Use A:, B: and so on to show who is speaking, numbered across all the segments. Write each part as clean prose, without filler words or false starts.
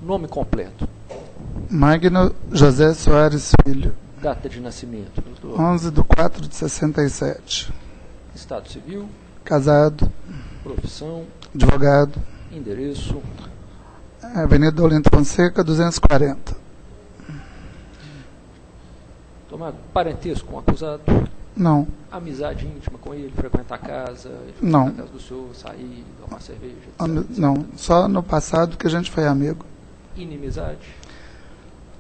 A: Nome completo.
B: Magno José Soares Filho.
A: Data de nascimento, doutor.
B: 11/4/67.
A: Estado civil.
B: Casado.
A: Profissão.
B: Advogado.
A: Endereço.
B: Avenida Olinto Fonseca, 240.
A: Tomar parentesco com o acusado.
B: Não.
A: Amizade íntima com ele, frequentar a casa, ele
B: Não.
A: frequentar a casa do senhor, sair, tomar cerveja, etc.
B: Não, só no passado que a gente foi amigo.
A: Inimizade.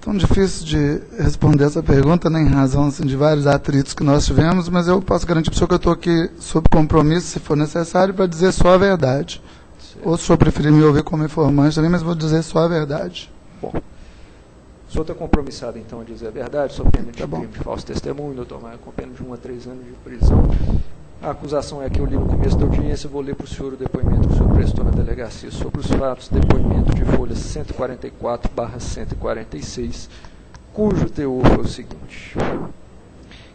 B: Tão difícil de responder essa pergunta, né, em razão assim, de vários atritos que nós tivemos, mas eu posso garantir para o senhor que eu estou aqui sob compromisso, se for necessário, para dizer só a verdade.
A: Certo.
B: Ou se o senhor preferir me ouvir como informante também, mas vou dizer só a verdade.
A: Bom, o senhor está compromissado, então, a dizer a verdade, sob pena de
B: Tá bom.
A: crime de falso testemunho, doutor Maia, com pena de 1 a 3 anos de prisão. A acusação é a que eu li no começo da audiência, vou ler para o senhor o depoimento que o senhor prestou na delegacia sobre os fatos, depoimento de folha 144/146, cujo teor foi o seguinte: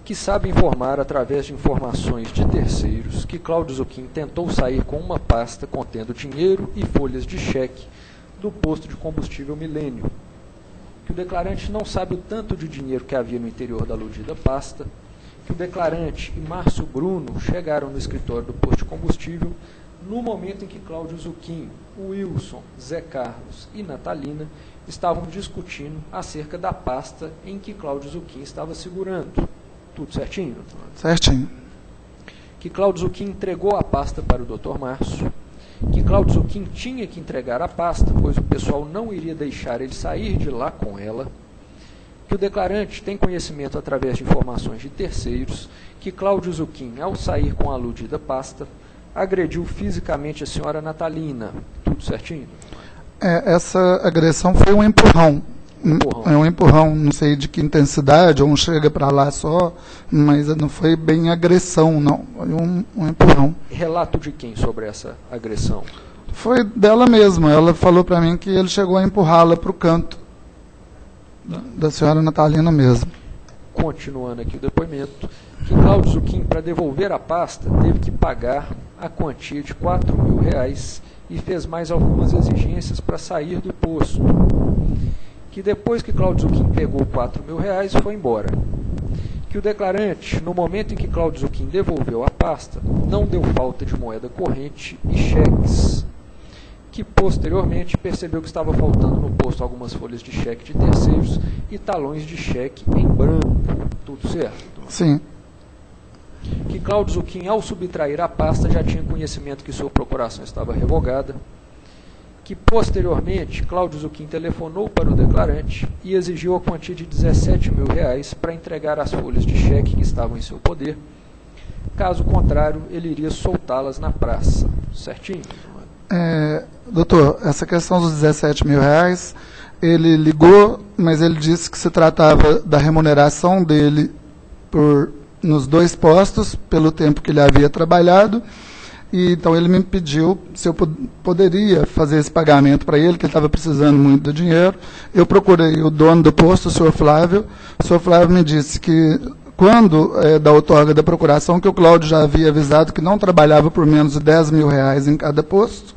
A: que sabe informar, através de informações de terceiros, que Cláudio Zucchini tentou sair com uma pasta contendo dinheiro e folhas de cheque do posto de combustível Milênio, que o declarante não sabe o tanto de dinheiro que havia no interior da aludida pasta, que o declarante e Márcio Bruno chegaram no escritório do posto de combustível no momento em que Cláudio Zucchini, Wilson, Zé Carlos e Natalina estavam discutindo acerca da pasta em que Cláudio Zucchini estava segurando. Tudo certinho?
B: Certinho.
A: Que Cláudio Zucchini entregou a pasta para o Dr. Márcio, que Cláudio Zucchini tinha que entregar a pasta, pois o pessoal não iria deixar ele sair de lá com ela, que o declarante tem conhecimento através de informações de terceiros, que Cláudio Zucchini, ao sair com a aludida pasta, agrediu fisicamente a senhora Natalina. Tudo certinho?
B: Essa agressão foi um empurrão. É um empurrão, não sei de que intensidade, ou um chega para lá só, mas não foi bem agressão, não. Foi um empurrão.
A: Relato de quem sobre essa agressão?
B: Foi dela mesma. Ela falou para mim que ele chegou a empurrá-la para o canto da senhora Natalina mesmo.
A: Continuando aqui o depoimento, que Cláudio Zucchini, para devolver a pasta, teve que pagar a quantia de R$4.000 e fez mais algumas exigências para sair do posto. Que depois que Cláudio Zucchini pegou R$4.000, foi embora. Que o declarante, no momento em que Cláudio Zucchini devolveu a pasta, não deu falta de moeda corrente e cheques. Que posteriormente percebeu que estava faltando no posto algumas folhas de cheque de terceiros e talões de cheque em branco. Tudo certo?
B: Sim.
A: Que Cláudio Zucchini, ao subtrair a pasta, já tinha conhecimento que sua procuração estava revogada. Que posteriormente Cláudio Zucchini telefonou para o declarante e exigiu a quantia de R$17.000 para entregar as folhas de cheque que estavam em seu poder. Caso contrário, ele iria soltá-las na praça. Certinho?
B: Doutor, essa questão dos R$17.000, ele ligou, mas ele disse que se tratava da remuneração dele nos 2 postos, pelo tempo que ele havia trabalhado, e então ele me pediu se eu poderia fazer esse pagamento para ele, que ele estava precisando muito do dinheiro. Eu procurei o dono do posto, o senhor Flávio. O senhor Flávio me disse que, quando da outorga da procuração, que o Cláudio já havia avisado que não trabalhava por menos de R$10.000 em cada posto,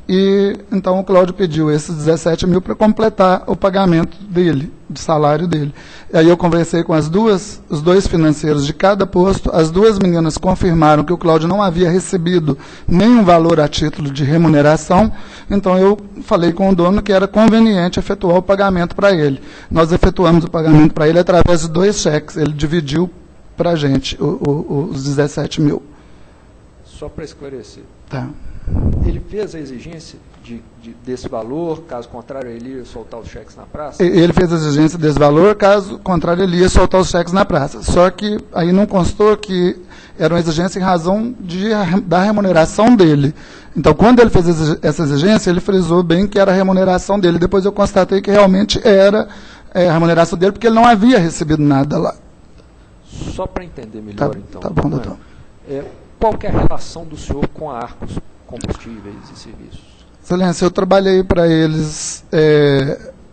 B: e então o Cláudio pediu esses R$17.000 para completar o pagamento dele, de salário dele. E aí eu conversei com os 2 financeiros de cada posto, as 2 meninas confirmaram que o Cláudio não havia recebido nenhum valor a título de remuneração, então eu falei com o dono que era conveniente efetuar o pagamento para ele. Nós efetuamos o pagamento para ele através de 2 cheques, ele dividiu para a gente os R$17.000.
A: Só para esclarecer.
B: Tá.
A: Ele fez a exigência desse valor, caso contrário ele ia soltar os cheques na praça?
B: Ele fez a exigência desse valor, caso contrário ele ia soltar os cheques na praça. Só que aí não constou que era uma exigência em razão da remuneração dele. Então, quando ele fez essa exigência, ele frisou bem que era a remuneração dele. Depois eu constatei que realmente era a remuneração dele, porque ele não havia recebido nada lá.
A: Só para entender melhor, então.
B: Tá bom, doutor.
A: Qual que é a relação do senhor com a Arcos Combustíveis e Serviços?
B: Excelência, eu trabalhei para eles,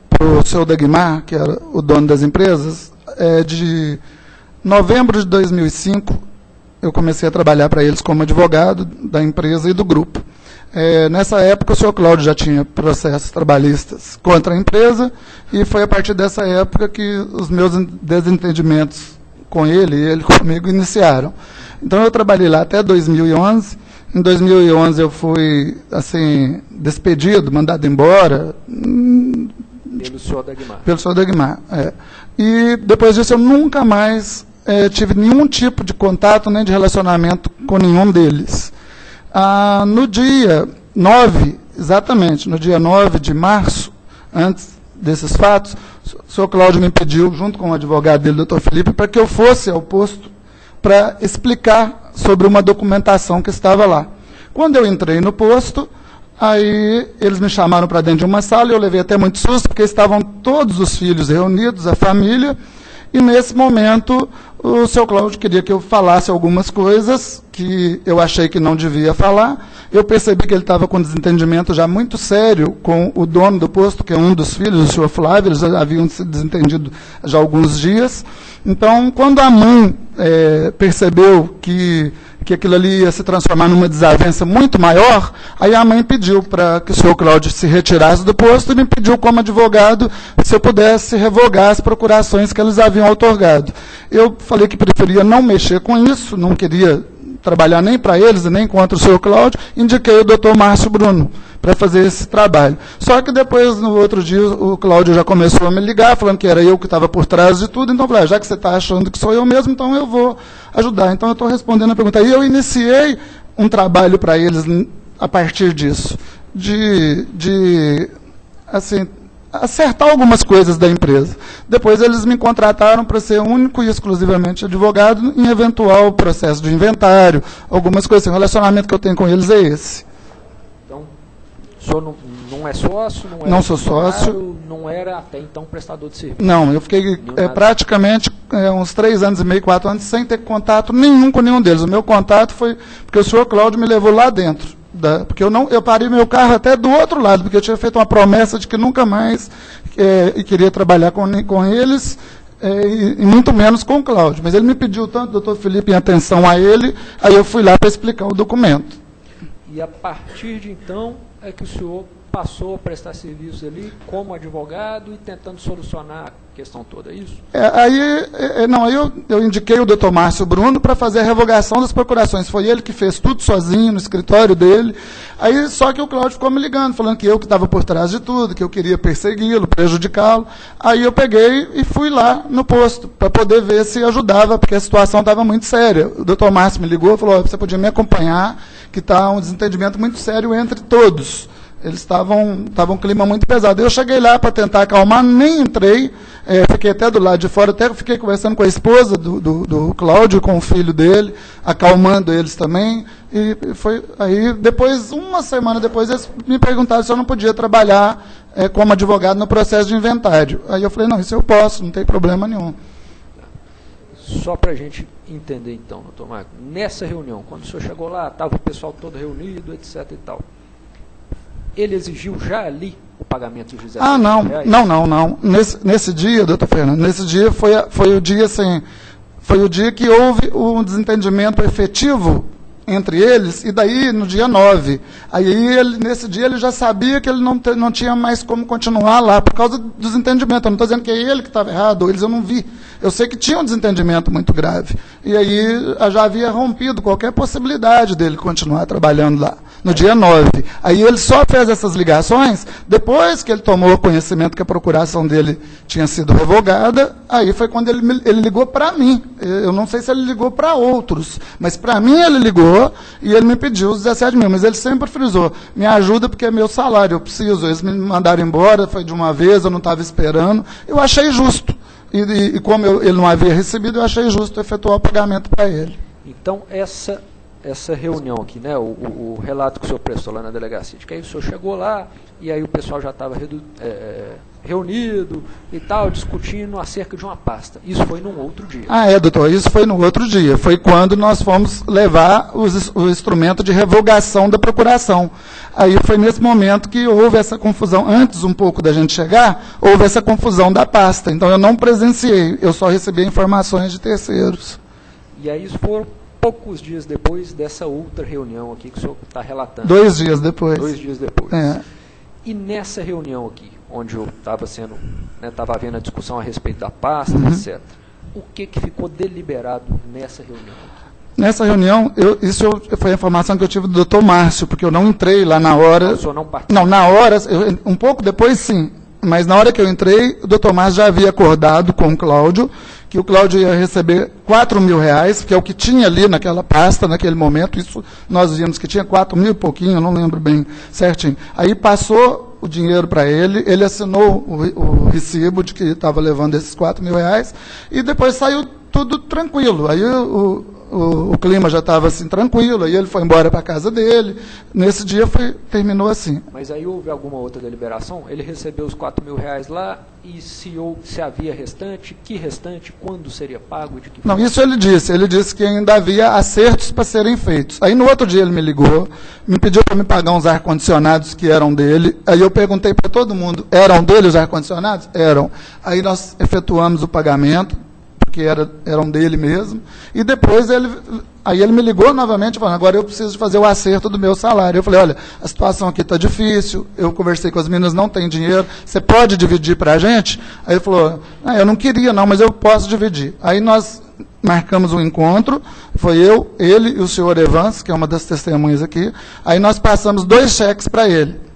B: para o seu Dagmar, que era o dono das empresas, de novembro de 2005, eu comecei a trabalhar para eles como advogado da empresa e do grupo. Nessa época, o senhor Cláudio já tinha processos trabalhistas contra a empresa, e foi a partir dessa época que os meus desentendimentos com ele e ele comigo iniciaram. Então, eu trabalhei lá até 2011. Em 2011, eu fui, assim, despedido, mandado embora.
A: Pelo senhor Dagmar.
B: Pelo senhor Dagmar, E, depois disso, eu nunca mais tive nenhum tipo de contato, nem de relacionamento com nenhum deles. No dia 9, exatamente, no dia 9 de março, antes desses fatos, o senhor Cláudio me pediu, junto com o advogado dele, doutor Felipe, para que eu fosse ao posto para explicar sobre uma documentação que estava lá. Quando eu entrei no posto, aí eles me chamaram para dentro de uma sala, e eu levei até muito susto, porque estavam todos os filhos reunidos, a família, e nesse momento o seu Cláudio queria que eu falasse algumas coisas que eu achei que não devia falar. Eu percebi que ele estava com um desentendimento já muito sério com o dono do posto, que é um dos filhos, o senhor Flávio. Eles já haviam se desentendido já há alguns dias. Então, quando a mãe percebeu que aquilo ali ia se transformar numa desavença muito maior, aí a mãe pediu para que o senhor Cláudio se retirasse do posto e me pediu, como advogado, se eu pudesse revogar as procurações que eles haviam outorgado. Eu falei que preferia não mexer com isso, não queria trabalhar nem para eles e nem contra o senhor Cláudio, indiquei o doutor Márcio Bruno para fazer esse trabalho. Só que depois, no outro dia, o Cláudio já começou a me ligar, falando que era eu que estava por trás de tudo. Então, eu falei, já que você está achando que sou eu mesmo, então eu vou ajudar. Então, eu estou respondendo a pergunta. E eu iniciei um trabalho para eles a partir disso, assim, acertar algumas coisas da empresa. Depois eles me contrataram para ser único e exclusivamente advogado em eventual processo de inventário, algumas coisas. O relacionamento que eu tenho com eles é esse.
A: Então, o senhor não é sócio?
B: Não sou sócio.
A: Não era até então prestador de serviço?
B: Não, eu fiquei praticamente uns 3 anos e meio, 4 anos, sem ter contato nenhum com nenhum deles. O meu contato foi porque o senhor Cláudio me levou lá dentro. Porque eu parei meu carro até do outro lado, porque eu tinha feito uma promessa de que nunca mais queria trabalhar com eles, e muito menos com o Cláudio. Mas ele me pediu tanto, doutor Felipe, em atenção a ele, aí eu fui lá para explicar o documento.
A: E a partir de então é que o senhor passou a prestar serviços ali como advogado e tentando solucionar a questão toda, é isso?
B: Aí eu indiquei o doutor Márcio Bruno para fazer a revogação das procurações. Foi ele que fez tudo sozinho no escritório dele. Aí só que o Cláudio ficou me ligando, falando que eu que estava por trás de tudo, que eu queria persegui-lo, prejudicá-lo. Aí eu peguei e fui lá no posto para poder ver se ajudava, porque a situação estava muito séria. O doutor Márcio me ligou e falou, você podia me acompanhar, que está um desentendimento muito sério entre todos. Eles estavam um clima muito pesado. Eu cheguei lá para tentar acalmar, nem entrei, fiquei até do lado de fora, até fiquei conversando com a esposa do Cláudio, com o filho dele, acalmando eles também. E foi aí, depois, uma semana depois, eles me perguntaram se eu não podia trabalhar como advogado no processo de inventário. Aí eu falei, não, isso eu posso, não tem problema nenhum.
A: Só para a gente entender então, doutor Marco, nessa reunião, quando o senhor chegou lá, estava o pessoal todo reunido, etc. e tal. Ele exigiu já ali o pagamento dos R$17 reais?
B: Não. Nesse dia, doutor Fernando, nesse dia foi o dia assim, foi o dia que houve um desentendimento efetivo entre eles, e daí no dia 9. Aí nesse dia ele já sabia que ele não tinha mais como continuar lá, por causa do desentendimento. Eu não estou dizendo que é ele que estava errado, ou eles eu não vi. Eu sei que tinha um desentendimento muito grave. E aí já havia rompido qualquer possibilidade dele continuar trabalhando lá, no dia 9. Aí ele só fez essas ligações depois que ele tomou conhecimento que a procuração dele tinha sido revogada. Aí foi quando ele ligou para mim. Eu não sei se ele ligou para outros, mas para mim ele ligou e ele me pediu os 17 mil. Mas ele sempre frisou, me ajuda porque é meu salário, eu preciso. Eles me mandaram embora, foi de uma vez, eu não estava esperando. Eu achei justo. E como ele não havia recebido, eu achei justo efetuar o pagamento para ele.
A: Então, essa reunião aqui, né, o relato que o senhor prestou lá na delegacia, de que aí o senhor chegou lá, e aí o pessoal já estava reunido e tal, discutindo acerca de uma pasta. Isso foi num outro dia.
B: Doutor, isso foi no outro dia. Foi quando nós fomos levar o instrumento de revogação da procuração. Aí foi nesse momento que houve essa confusão. Antes, um pouco da gente chegar, houve essa confusão da pasta. Então, eu não presenciei, eu só recebi informações de terceiros.
A: E aí isso foram poucos dias depois dessa outra reunião aqui que o senhor está relatando.
B: 2 dias depois.
A: 2 dias depois.
B: É.
A: E nessa reunião aqui, onde eu estava havendo a discussão a respeito da pasta, etc., o que ficou deliberado nessa reunião?
B: Nessa reunião, foi a informação que eu tive do Dr. Márcio, porque eu não entrei lá na hora.
A: O senhor não participou?
B: Não, na hora, um pouco depois sim, mas na hora que eu entrei, o Dr. Márcio já havia acordado com o Cláudio, que o Cláudio ia receber R$4.000, que é o que tinha ali naquela pasta, naquele momento. Isso nós vimos que tinha 4.000 e pouquinho, eu não lembro bem certinho. Aí passou o dinheiro para ele assinou o recibo de que estava levando esses R$4.000, e depois saiu tudo tranquilo. Aí o clima já estava assim tranquilo, aí ele foi embora para a casa dele. Nesse dia terminou assim.
A: Mas aí houve alguma outra deliberação? Ele recebeu os R$4.000 lá, e se havia restante, que restante, quando seria pago? De que forma?
B: Não, isso ele disse que ainda havia acertos para serem feitos. Aí no outro dia ele me ligou, me pediu para me pagar uns ar-condicionados que eram dele. Aí eu perguntei para todo mundo, eram dele os ar-condicionados? Eram. Aí nós efetuamos o pagamento, que eram dele mesmo, e depois ele me ligou novamente, falando, agora eu preciso de fazer o acerto do meu salário. Eu falei, olha, a situação aqui está difícil, eu conversei com as meninas, não tem dinheiro, você pode dividir para a gente? Aí ele falou, eu não queria não, mas eu posso dividir. Aí nós marcamos um encontro, foi eu, ele e o senhor Evans, que é uma das testemunhas aqui, aí nós passamos 2 cheques para ele.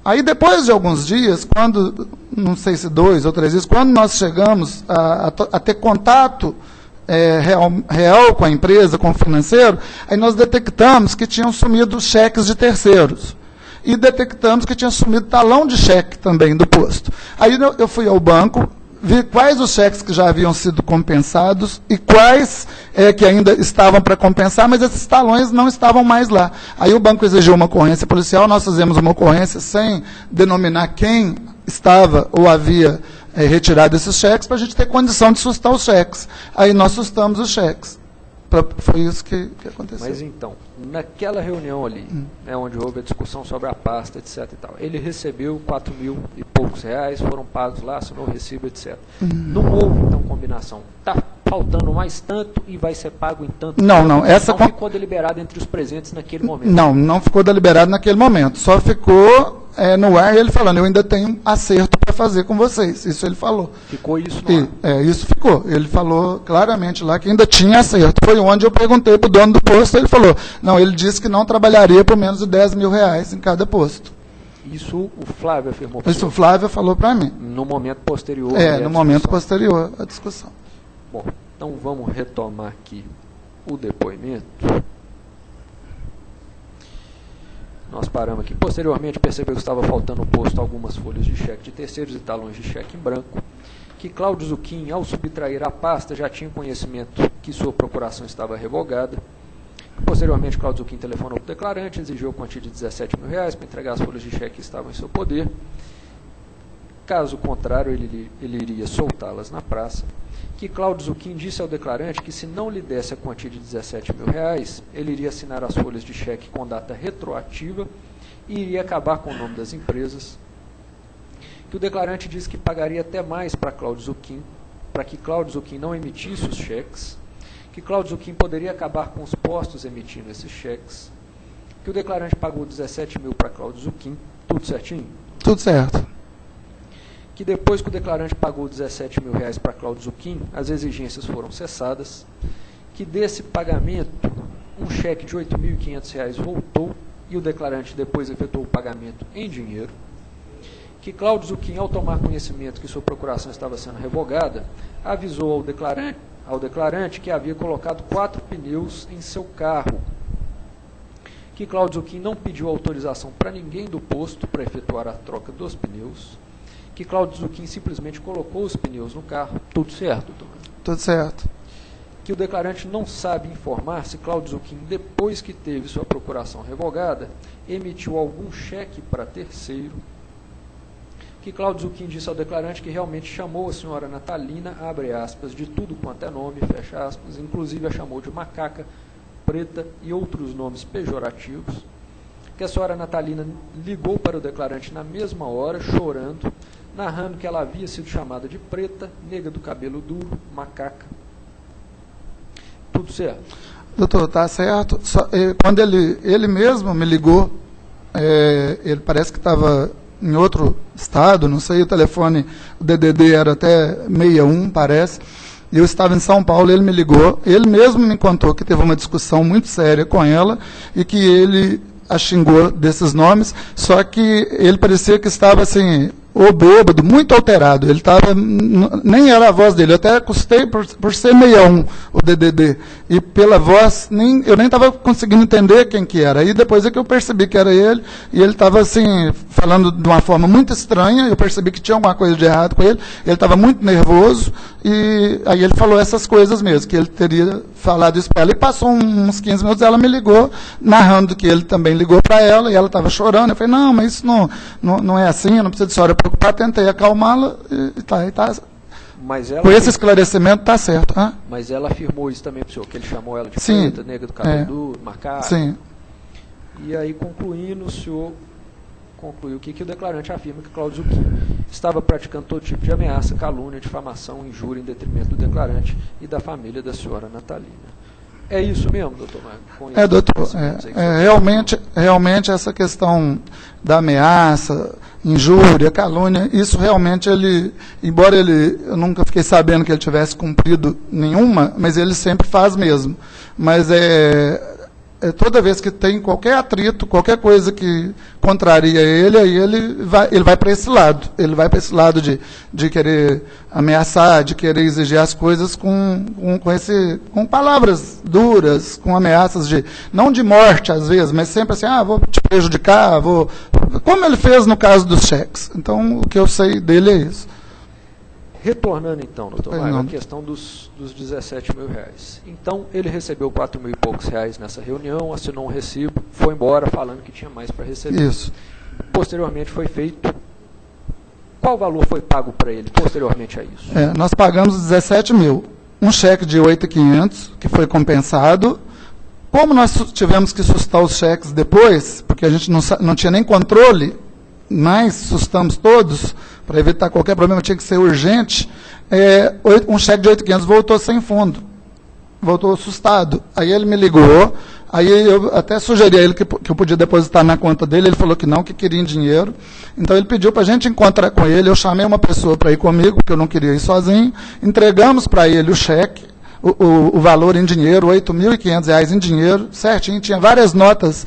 B: Aí, depois de alguns dias, não sei se 2 ou 3 dias, quando nós chegamos a ter contato real com a empresa, com o financeiro, aí nós detectamos que tinham sumido cheques de terceiros. E detectamos que tinha sumido talão de cheque também do posto. Aí eu fui ao banco, vi quais os cheques que já haviam sido compensados e quais que ainda estavam para compensar, mas esses talões não estavam mais lá. Aí o banco exigiu uma ocorrência policial, nós fizemos uma ocorrência sem denominar quem estava ou havia retirado esses cheques, para a gente ter condição de sustar os cheques. Aí nós sustamos os cheques. Foi isso que aconteceu.
A: Mas então, naquela reunião ali, onde houve a discussão sobre a pasta, etc. e tal, ele recebeu 4.000 e poucos reais, foram pagos lá, assinou o recibo, etc. Não houve, então, combinação. Está faltando mais tanto e vai ser pago em tanto
B: não,
A: tempo.
B: Não
A: ficou deliberado entre os presentes naquele momento.
B: Não ficou deliberado naquele momento. Só ficou no ar ele falando, eu ainda tenho acerto para fazer com vocês. Isso ele falou.
A: Ficou isso no ar?
B: Isso ficou. Ele falou claramente lá que ainda tinha acerto. Foi onde eu perguntei para o dono do posto, ele falou, não, ele disse que não trabalharia por menos de R$10.000 em cada posto.
A: Isso o Flávio afirmou?
B: Isso o Flávio falou para mim.
A: No momento posterior?
B: No momento posterior à discussão.
A: Bom, então vamos retomar aqui o depoimento. Nós paramos aqui. Posteriormente, percebeu que estava faltando no posto algumas folhas de cheque de terceiros e talões de cheque em branco, que Cláudio Zucchini, ao subtrair a pasta, já tinha conhecimento que sua procuração estava revogada. Posteriormente, Cláudio Zucchini telefonou para o declarante, exigiu a quantia de R$17.000 para entregar as folhas de cheque que estavam em seu poder. Caso contrário, ele iria soltá-las na praça. Que Cláudio Zucchini disse ao declarante que, se não lhe desse a quantia de R$17.000, ele iria assinar as folhas de cheque com data retroativa e iria acabar com o nome das empresas. Que o declarante disse que pagaria até mais para Cláudio Zucchini, para que Cláudio Zucchini não emitisse os cheques. Que Cláudio Zucchini poderia acabar com os postos emitindo esses cheques. Que o declarante pagou R$17.000 para Cláudio Zucchini. Tudo certinho?
B: Tudo certo.
A: Que depois que o declarante pagou R$17.000 para Cláudio Zucchini, as exigências foram cessadas, que desse pagamento, um cheque de R$8.500 voltou e o declarante depois efetuou o pagamento em dinheiro, que Cláudio Zucchini, ao tomar conhecimento que sua procuração estava sendo revogada, avisou ao declarante que havia colocado 4 pneus em seu carro, que Cláudio Zucchini não pediu autorização para ninguém do posto para efetuar a troca dos pneus, que Cláudio Zucchini simplesmente colocou os pneus no carro. Tudo certo, doutor?
B: Tudo certo.
A: Que o declarante não sabe informar se Cláudio Zucchini, depois que teve sua procuração revogada, emitiu algum cheque para terceiro. Que Cláudio Zucchini disse ao declarante que realmente chamou a senhora Natalina, abre aspas, de tudo quanto é nome, fecha aspas, inclusive a chamou de macaca, preta e outros nomes pejorativos. Que a senhora Natalina ligou para o declarante na mesma hora, chorando, narrando que ela havia sido chamada de preta, nega do cabelo duro, macaca. Tudo certo?
B: Doutor, está certo. Quando ele mesmo me ligou, ele parece que estava em outro estado, não sei, o telefone, o DDD era até 61, parece, e eu estava em São Paulo, ele me ligou, ele mesmo me contou que teve uma discussão muito séria com ela e que ele a xingou desses nomes, só que ele parecia que estava assim, ou bêbado, muito alterado. Ele estava, nem era a voz dele, eu até custei por ser 61 o DDD, e pela voz, eu nem estava conseguindo entender quem que era. Aí depois é que eu percebi que era ele, e ele estava assim, falando de uma forma muito estranha, eu percebi que tinha alguma coisa de errado com ele estava muito nervoso, e aí ele falou essas coisas mesmo, que ele teria falado isso para ela, e passou uns 15 minutos, ela me ligou, narrando que ele também ligou para ela, e ela estava chorando. Eu falei, não, mas isso não é assim, eu não preciso de senhora preocupar, tentei acalmá-la, e tá.
A: Mas ela,
B: com esse esclarecimento, está certo. Hein?
A: Mas ela afirmou isso também para o senhor, que ele chamou ela de
B: sim,
A: preta, nega do cabelo duro, marcado.
B: Sim.
A: E aí, concluindo, o senhor concluiu que o declarante afirma que Cláudio Zucchini estava praticando todo tipo de ameaça, calúnia, difamação, injúria em detrimento do declarante e da família da senhora Natalina. É isso mesmo, doutor Marco?
B: Doutor, realmente essa questão da ameaça, injúria, calúnia, isso realmente embora eu nunca fiquei sabendo que ele tivesse cumprido nenhuma, mas ele sempre faz mesmo. Mas toda vez que tem qualquer atrito, qualquer coisa que contraria ele, aí ele vai para esse lado. Ele vai para esse lado de querer ameaçar, de querer exigir as coisas com palavras duras, com ameaças não de morte às vezes, mas sempre assim, vou te prejudicar, como ele fez no caso dos cheques. Então, o que eu sei dele é isso.
A: Retornando então, doutor Mário, a questão dos 17 mil reais. Então, ele recebeu 4 mil e poucos reais nessa reunião, assinou um recibo, foi embora falando que tinha mais para receber.
B: Isso.
A: Posteriormente foi feito. Qual valor foi pago para ele posteriormente a isso?
B: Nós pagamos 17 mil. Um cheque de 8.500, que foi compensado. Como nós tivemos que sustar os cheques depois, porque a gente não tinha nem controle, mas sustamos todos, para evitar qualquer problema, tinha que ser urgente, um cheque de 8.500 voltou sem fundo, voltou assustado. Aí ele me ligou, aí eu até sugeri a ele que eu podia depositar na conta dele, ele falou que não, que queria em dinheiro. Então ele pediu para a gente encontrar com ele, eu chamei uma pessoa para ir comigo, porque eu não queria ir sozinho, entregamos para ele o cheque, o valor em dinheiro, R$ 8.500 em dinheiro, certinho, tinha várias notas,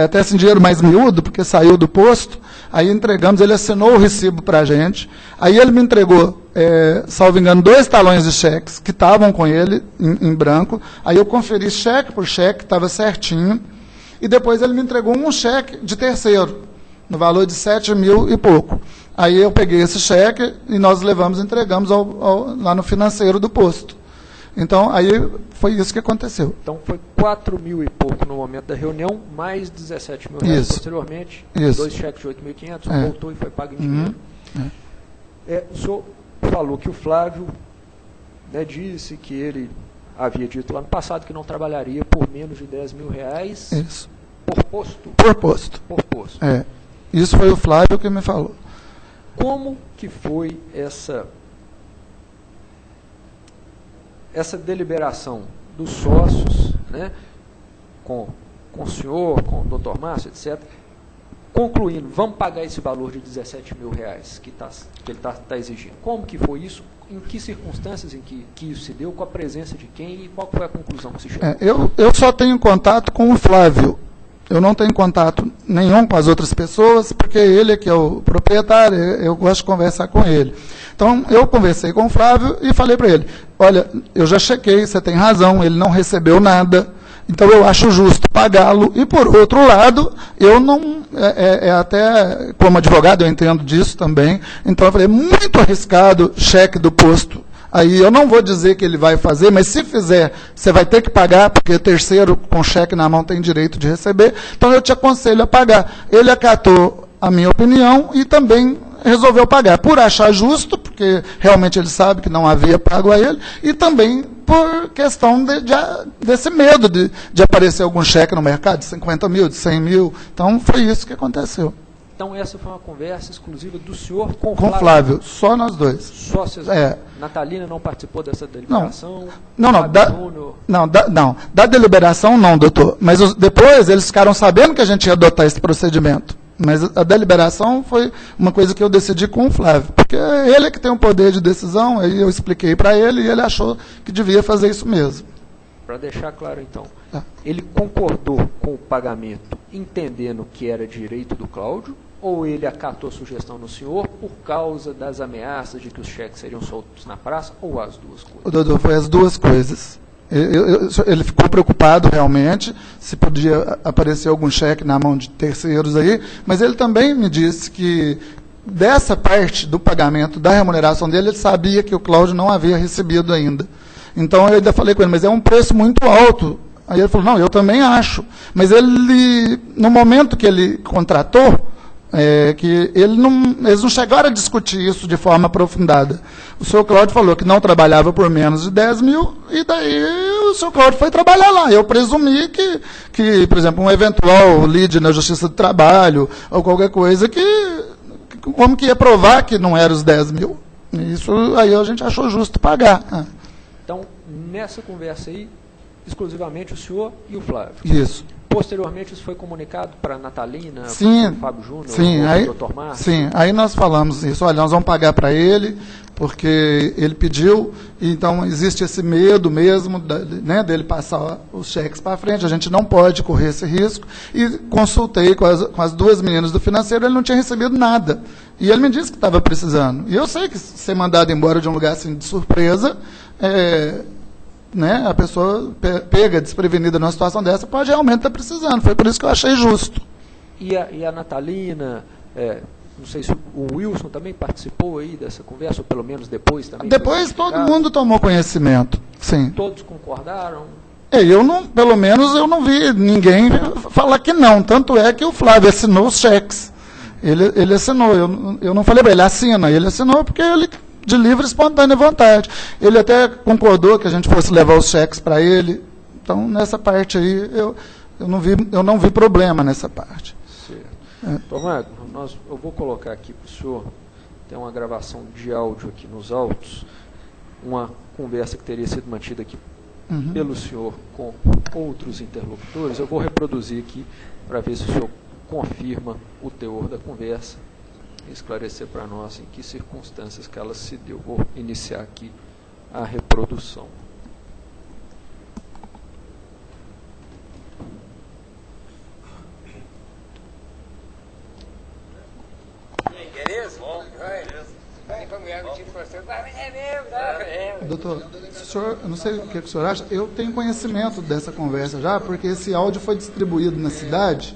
B: até esse dinheiro mais miúdo, porque saiu do posto, aí entregamos, ele assinou o recibo para a gente, aí ele me entregou, salvo engano, 2 talões de cheques que estavam com ele, em branco, aí eu conferi cheque por cheque, estava certinho, e depois ele me entregou um cheque de terceiro, no valor de 7 mil e pouco. Aí eu peguei esse cheque e nós entregamos lá no financeiro do posto. Então, aí foi isso que aconteceu.
A: Então, foi 4 mil e pouco no momento da reunião, mais 17 mil reais posteriormente, 2 cheques de 8.500, voltou e foi pago em dinheiro. O senhor falou que o Flávio disse que ele havia dito lá no passado que não trabalharia por menos de 10 mil reais por posto.
B: Por posto.
A: Por posto.
B: Isso foi o Flávio que me falou.
A: Como que foi essa deliberação dos sócios, né, com o senhor, com o doutor Márcio, etc., concluindo, vamos pagar esse valor de 17 mil reais que ele está exigindo. Como que foi isso? Em que circunstâncias em que isso se deu? Com a presença de quem? E qual foi a conclusão que se chegou?
B: Eu só tenho contato com o Flávio. Eu não tenho contato nenhum com as outras pessoas, porque ele é que é o proprietário, eu gosto de conversar com ele. Então, eu conversei com o Flávio e falei para ele, olha, eu já chequei, você tem razão, ele não recebeu nada, então eu acho justo pagá-lo. E, por outro lado, eu não, até como advogado, eu entendo disso também, então eu falei, muito arriscado cheque do posto. Aí eu não vou dizer que ele vai fazer, mas se fizer, você vai ter que pagar, porque terceiro com cheque na mão tem direito de receber, então eu te aconselho a pagar. Ele acatou a minha opinião e também resolveu pagar, por achar justo, porque realmente ele sabe que não havia pago a ele, e também por questão desse medo de aparecer algum cheque no mercado, de 50 mil, de 100 mil. Então foi isso que aconteceu.
A: Então, essa foi uma conversa exclusiva do senhor com
B: Com Flávio, só nós dois.
A: Só vocês. Natalina não participou dessa deliberação?
B: Não, da deliberação não, doutor. Mas depois eles ficaram sabendo que a gente ia adotar esse procedimento. Mas a deliberação foi uma coisa que eu decidi com o Flávio. Porque ele é que tem o poder de decisão, aí eu expliquei para ele e ele achou que devia fazer isso mesmo.
A: Para deixar claro, então, ele concordou com o pagamento, entendendo que era direito do Cláudio, ou ele acatou a sugestão do senhor por causa das ameaças de que os cheques seriam soltos na praça, ou as duas coisas?
B: Doutor, foi as duas coisas. Ele ficou preocupado realmente se podia aparecer algum cheque na mão de terceiros aí, mas ele também me disse que dessa parte do pagamento, da remuneração dele, ele sabia que o Cláudio não havia recebido ainda. Então eu ainda falei com ele, mas é um preço muito alto. Aí ele falou, não, eu também acho. Mas ele, no momento que ele contratou, que eles não chegaram a discutir isso de forma aprofundada. O senhor Cláudio falou que não trabalhava por menos de 10 mil, e daí o senhor Cláudio foi trabalhar lá. Eu presumi que, por exemplo, um eventual lead na Justiça do Trabalho, ou qualquer coisa, como que ia provar que não era os 10 mil? Isso aí a gente achou justo pagar.
A: Então, nessa conversa aí, exclusivamente o senhor e o Flávio.
B: Isso.
A: Posteriormente, isso foi comunicado para a Natalina,
B: sim,
A: para o Fábio Júnior,
B: sim,
A: para o Dr. Márcio?
B: Sim, aí nós falamos isso, olha, nós vamos pagar para ele, porque ele pediu, então existe esse medo mesmo dele passar os cheques para frente, a gente não pode correr esse risco, e consultei com as duas meninas do financeiro, ele não tinha recebido nada, e ele me disse que estava precisando, e eu sei que ser mandado embora de um lugar assim de surpresa, a pessoa pega desprevenida numa situação dessa, pode realmente estar precisando. Foi por isso que eu achei justo.
A: E a Natalina, não sei se o Wilson também participou aí dessa conversa, ou pelo menos depois também?
B: Depois todo mundo tomou conhecimento, sim.
A: Todos concordaram?
B: Pelo menos eu não vi ninguém falar que não. Tanto é que o Flávio assinou os cheques. Ele assinou, eu não falei para ele, assina. Ele assinou porque ele, de livre e espontânea vontade. Ele até concordou que a gente fosse levar os cheques para ele. Então, nessa parte aí, eu não vi problema nessa parte.
A: Certo. Tomás, eu vou colocar aqui para o senhor, tem uma gravação de áudio aqui nos autos, uma conversa que teria sido mantida aqui pelo senhor com outros interlocutores. Eu vou reproduzir aqui para ver se o senhor confirma o teor da conversa, esclarecer para nós em que circunstâncias que ela se deu. Vou iniciar aqui a reprodução.
B: Doutor, eu não sei o que o senhor acha, eu tenho conhecimento dessa conversa já, porque esse áudio foi distribuído na cidade,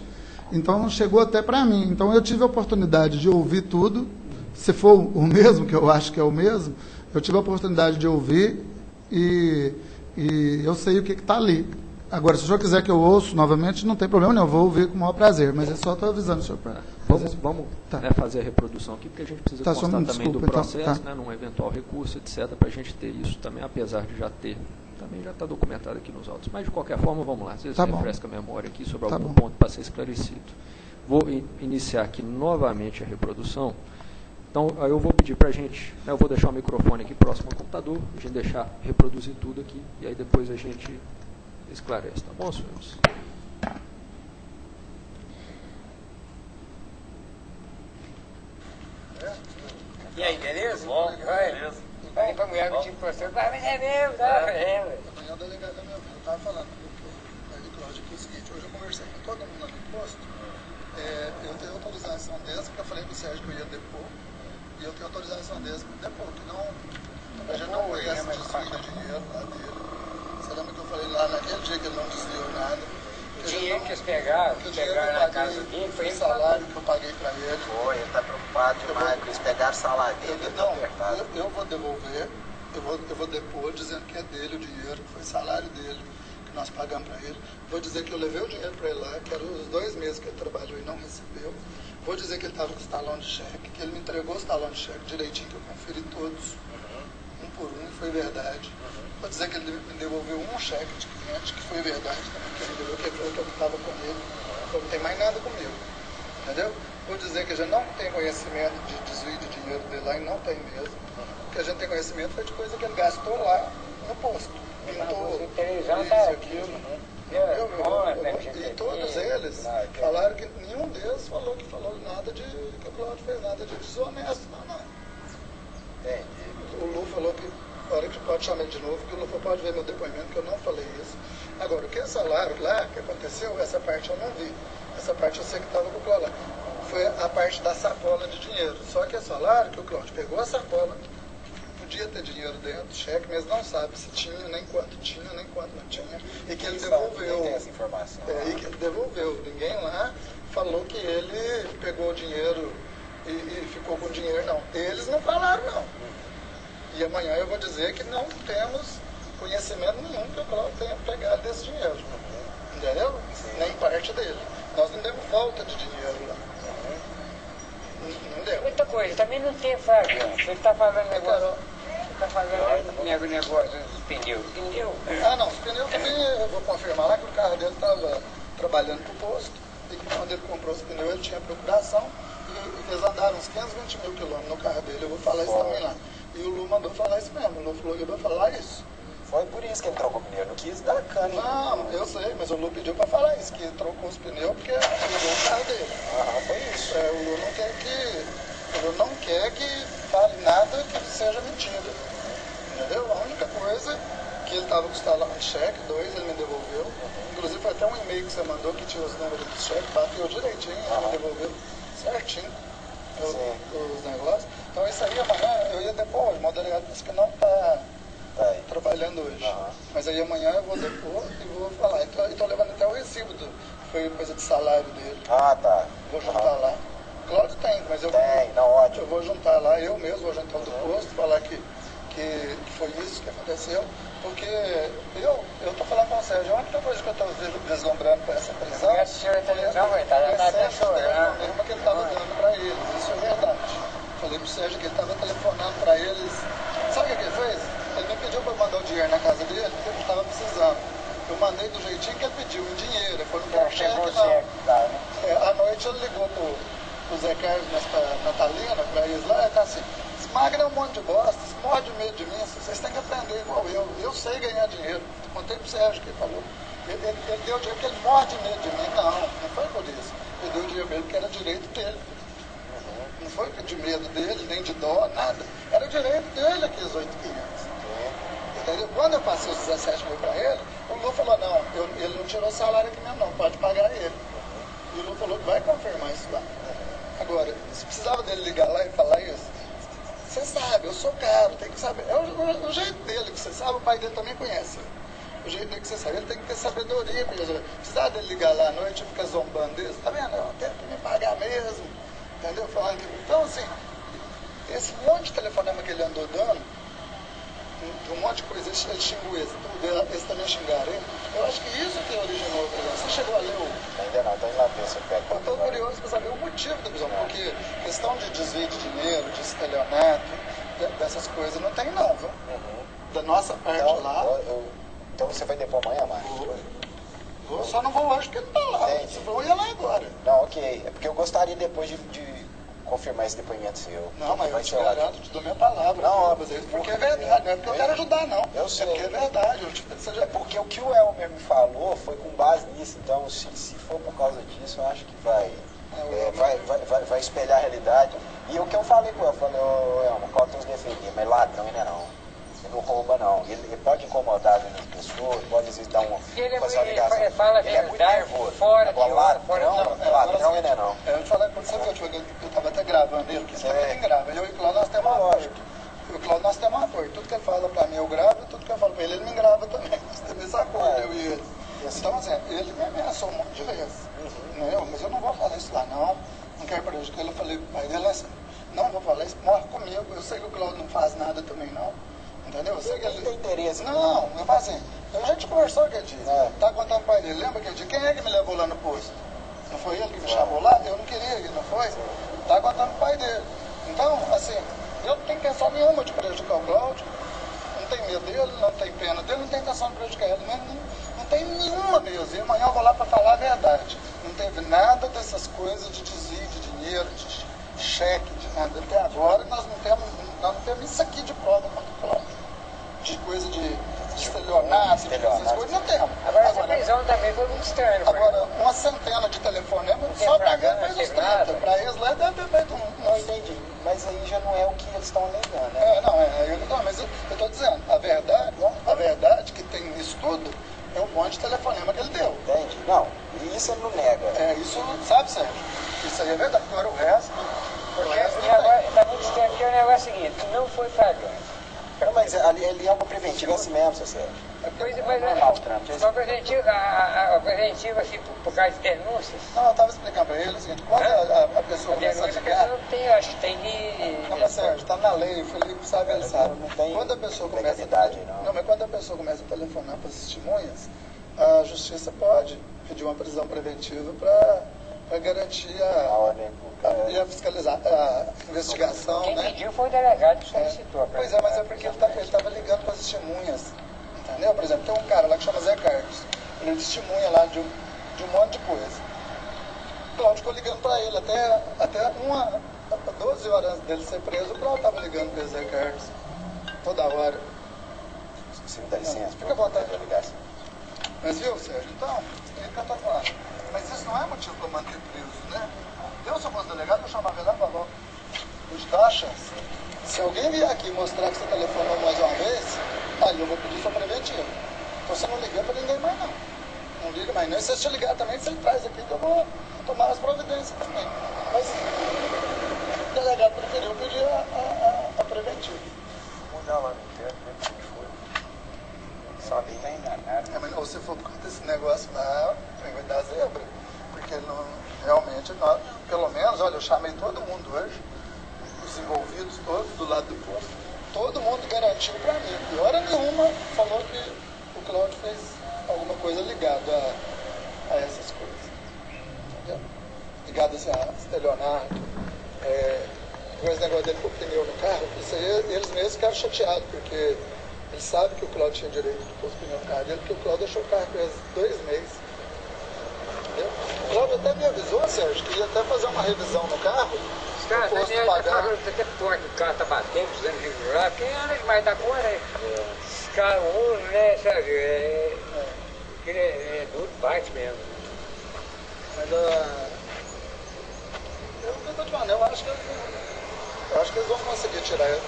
B: então chegou até para mim. Então eu tive a oportunidade de ouvir tudo, se for o mesmo, que eu acho que é o mesmo, eu tive a oportunidade de ouvir e eu sei o que está ali. Agora, se o senhor quiser que eu ouço novamente, não tem problema nenhum, eu vou ouvir com o maior prazer, mas eu só estou avisando o senhor para...
A: Vamos fazer a reprodução aqui, porque a gente precisa constar também do processo, num eventual recurso, etc., para a gente ter isso também, apesar de já ter, também já está documentado aqui nos autos. Mas, de qualquer forma, vamos lá, às vezes refresca a memória aqui sobre algum ponto para ser esclarecido. Vou iniciar aqui novamente a reprodução. Então, eu vou pedir para a gente, eu vou deixar o microfone aqui próximo ao computador, a gente deixar reproduzir tudo aqui, e aí depois a gente esclarece, tá bom, senhores?
C: E aí, beleza? Bom, beleza. Vai pra mulher que tinha processo, mas é mesmo, tá?
B: Amanhã o delegado da minha vida estava falando com o Cláudio que é o seguinte, hoje eu conversei com todo mundo lá no posto, eu tenho autorização dessa, porque eu falei com o Sérgio que eu ia depor, e eu tenho autorização dessa para depor, que não, a gente não conhece desvio de dinheiro lá dele. Você lembra que eu falei lá naquele dia que ele não desviou nada?
C: O dinheiro que eles pegaram na casa dele foi
B: o salário que eu paguei para ele.
D: Foi, ele está preocupado demais, porque eles pegaram o salário dele, ele está apertado.
B: Eu vou devolver, eu vou depor dizendo que é dele o dinheiro, que foi salário dele, que nós pagamos para ele. Vou dizer que eu levei o dinheiro para ele lá, que eram os 2 meses que ele trabalhou e não recebeu. Vou dizer que ele estava com os talões de cheque, que ele me entregou os talões de cheque direitinho, que eu conferi todos, um por um, e foi verdade. Vou dizer que ele me devolveu um cheque de cliente, que foi verdade também, que ele me devolveu, que eu estava com ele, então não tem mais nada comigo, entendeu? Vou dizer que a gente não tem conhecimento de desvio de dinheiro dele lá, e não tem mesmo. O que a gente tem conhecimento foi de coisa que ele gastou lá no posto. Pintou isso, aquilo. E todos eles falaram que nenhum deles falou nada que o Cláudio fez nada de desonesto, não. O Lu falou que, a hora que pode chamar ele de novo, que o Lu pode ver meu depoimento, que eu não falei isso. Agora, o que é salário lá, que aconteceu, essa parte eu não vi. Essa parte eu sei que estava com o Cláudio lá. Foi a parte da sacola de dinheiro. Só que é salário que o Cláudio pegou a sacola, podia ter dinheiro dentro, cheque, mas não sabe se tinha, nem quanto não tinha, e que ele devolveu.
D: Tem essa informação.
B: E que ele devolveu. Ninguém lá falou que ele pegou o dinheiro e ficou com o dinheiro, não. Eles não falaram, não. E amanhã eu vou dizer que não temos conhecimento nenhum que o Cláudio tenha pegado desse dinheiro. Entendeu? Nem parte dele. Nós não demos falta de dinheiro lá. Não deu.
C: Muita coisa, também não tem, Fábio. Você está falando negócio. Você está falando negócio dos pneus. Pneu?
B: Não, os pneus também eu vou confirmar lá que o carro dele estava trabalhando pro posto. E que quando ele comprou os pneus ele tinha procuração. E eles andaram uns 520 mil quilômetros no carro dele. Eu vou falar isso também lá. E o Lu mandou falar isso mesmo. O Lu falou que eu vou falar isso.
D: Foi por isso que ele trocou o pneu, não quis dar cana.
B: Não, eu sei, mas o Lu pediu para falar isso, que trocou os pneus porque pegou o carro dele.
D: Foi isso.
B: O Lu não quer que fale nada que seja mentira. Entendeu? A única coisa que ele estava com os talões de cheque, 2, ele me devolveu. Inclusive foi até um e-mail que você mandou que tinha os números do cheque, bateu direitinho, ele me devolveu certinho os negócios. Então isso aí amanhã eu ia depois, o delegado disse que não está trabalhando hoje. Mas aí amanhã eu vou depor e vou falar. Estou levando até o recibo, foi coisa de salário dele.
D: Tá.
B: Vou juntar lá. Cláudio tem, mas
D: ótimo.
B: Eu vou juntar lá, eu mesmo vou juntar do posto, falar que foi isso que aconteceu. Porque eu estou falando com o Sérgio, a única coisa que eu estou deslumbrando para essa prisão
C: é o senhor está chorando.
B: Que ele estava dando para eles, isso é verdade. Falei para o Sérgio que ele estava telefonando para eles. Sabe o que ele fez? Ele me pediu para mandar o dinheiro na casa dele, porque ele estava precisando. Eu mandei do jeitinho que ele pediu, em dinheiro. Ele falou, não cheque, não. À noite ele ligou pro Zé Carlos, para Natalina, para eles lá, e tá assim, esse Magno é um monte de bosta, esse morre de medo de mim, vocês têm que aprender igual eu. Eu sei ganhar dinheiro. Contei pro Sérgio que ele falou. Ele deu dinheiro porque ele morre de medo de mim. Não foi por isso. Ele deu dinheiro pra ele porque era direito dele. Não foi de medo dele, nem de dó, nada. Era direito dele aqueles 8.500. Entendeu? Quando eu passei os 17 mil para ele, o Lu falou, não, ele não tirou salário aqui mesmo não, pode pagar ele. E o Lu falou que vai confirmar isso lá. Agora, se precisava dele ligar lá e falar isso, você sabe, eu sou caro, tem que saber. É o jeito dele, que você sabe, o pai dele também conhece. O jeito dele que você sabe, ele tem que ter sabedoria para resolver. Precisava dele ligar lá à noite e ficar zombando desse, tá vendo? Eu tenho que me pagar mesmo. Entendeu? Falando que... Então, assim, esse monte de telefonema que ele andou dando, um monte de coisa, ele xingou esse também xingaram ele. Eu acho que isso que originou a prisão. Você chegou a ler o...
D: Ainda não, estou indo lá ver se eu pego.
B: Eu estou curioso para saber o motivo da prisão, porque questão de desvio de dinheiro, de estelionato, dessas coisas, não tem não, viu? Da nossa parte
D: então,
B: lá...
D: Então você vai depor amanhã, Mário?
B: Eu só não vou hoje porque não está lá. Se for, eu ia lá agora.
D: Não, ok. É porque eu gostaria depois de confirmar esse depoimento seu.
B: Não, mas eu te garanto, te dou minha palavra.
D: Não,
B: mas porque é verdade, não é porque eu quero ajudar, não.
D: Eu sei.
B: É porque é verdade.
D: É porque o que o Elmer me falou foi com base nisso. Então, se for por causa disso, eu acho que vai espelhar a realidade. E o que eu falei com ele, eu falei, Elmer, qual tem os defeitos? Mas ladrão ele não. Ele não rouba, não. Ele pode incomodar as pessoas, pode às vezes dar uma ligação.
C: Ele fala
D: ele é muito
C: verdade,
D: nervoso.
C: fora
D: Agora,
C: de hora, fora
D: ladrão ele não.
B: Eu te falei, quando você viu, eu estava até gravando ele, porque isso também tem grava. Eu e o Cláudio, nós temos uma apoio. O Cláudio, nós temos um apoio. Tudo que ele fala para mim, eu gravo, e tudo que eu falo para ele, ele me grava também. Nós temos esse acordo, eu e ele. Então, assim, ele me ameaçou um monte de vezes. Mas eu não vou falar isso lá, não. Não quero prejudicar ele. Eu falei, pai dele, assim, não vou falar isso, morre comigo. Eu sei que o Cláudio não faz nada também, não. Entendeu? Eu sei que ele...
D: tem interesse.
B: Não, eu falo assim, a gente conversou aquele dia. Tá contando o pai dele, lembra aquele dia? Quem é que me levou lá no posto? Não foi ele que me chamou lá? Eu não queria ir, não foi? Tá contando o pai dele. Então, assim, eu não tenho intenção nenhuma de prejudicar o Cláudio. Não tenho medo dele, não tenho pena dele, não tenho intenção de prejudicar ele. Não tem nenhuma mesmo. E amanhã eu vou lá para falar a verdade. Não teve nada dessas coisas de desvio de dinheiro. dinheiro, de cheque, de nada. Até agora nós não temos isso aqui de prova contra o Cláudio. De coisa de estelionato, essas coisas, não temos.
C: Agora essa prisão também foi muito estranha.
B: Agora, uma centena de telefonemas, só pagando mais uns 30. Para eles lá deve ter feito
D: Não entendi, mas aí já não é o que eles estão alegando, né?
B: Mas eu estou dizendo, a verdade que tem nisso tudo é o monte de telefonema que ele deu.
D: Entende? Não, e isso ele não nega.
B: Isso, sabe, Sérgio? Isso aí é verdade. Agora o resto...
C: Porque agora está muito estranho, porque o negócio é o seguinte, não foi flagrante.
D: Não, mas ali é uma preventiva assim mesmo, seu Sérgio.
C: Mas a preventiva, assim, por causa de denúncias.
B: Não, eu estava explicando para ele o seguinte, quando a pessoa começa a ligar...
C: Não tem, acho que tem de...
B: Não, mas Sérgio, está na lei, o Felipe sabe, ele sabe. Quando a pessoa começa mas quando a pessoa começa a telefonar para as testemunhas, a justiça pode pedir uma prisão preventiva para garantir a fiscalizar a investigação.
C: Quem
B: né?
C: pediu foi o delegado que solicitou.
B: Pois é, mas é porque ele estava ligando para as testemunhas. Entendeu? Por exemplo, tem um cara lá que chama Zé Carlos. Ele testemunha lá de um monte de coisa. O Cláudio ficou ligando para ele até 12 horas antes dele ser preso. O Cláudio estava ligando para o Zé Carlos toda hora.
D: Se me dá licença,
B: Fica à vontade
D: de ligar.
B: Mas viu, Sérgio? Então, é que eu estou falando. Mas isso não é motivo para manter preso, né? Eu, se eu fosse delegado, eu chamava ele lá e falava, vou te dar a chance. Se alguém vier aqui mostrar que você telefonou mais uma vez, aí eu vou pedir sua preventiva. Então você não liga para ninguém mais, não. Não liga mais não. E se eu te ligar também, você traz aqui que eu vou tomar as providências também. Mas o delegado preferiu pedir a preventiva.
D: Vou dar lá no tempo, ver o que foi. Só bem tá enganado.
B: Mas não, se for contra esse negócio lá, vai dar zebra. Porque não, realmente, pelo menos, olha, eu chamei todo mundo hoje, os envolvidos todos do lado do posto, todo mundo garantiu para mim. E hora nenhuma falou que o Cláudio fez alguma coisa ligada a essas coisas. Entendeu? Ligado assim, a estelionato, esse negócio dele com o pneu no carro, isso aí eles mesmos ficaram chateados, porque eles sabem que o Cláudio tinha direito de pôr o pneu no carro dele, porque o Cláudio deixou o carro com eles 2 meses. Entendeu? O Cláudio até me avisou, Sérgio, que ia até fazer uma revisão no carro.
C: Os caras também até põe que o carro tá batendo, precisando regular, quem anda demais da cor, né? Os caras, né, Sérgio, ele é duro, bate mesmo.
B: Mas eu tô te falando, eu acho que eles vão conseguir tirar ele.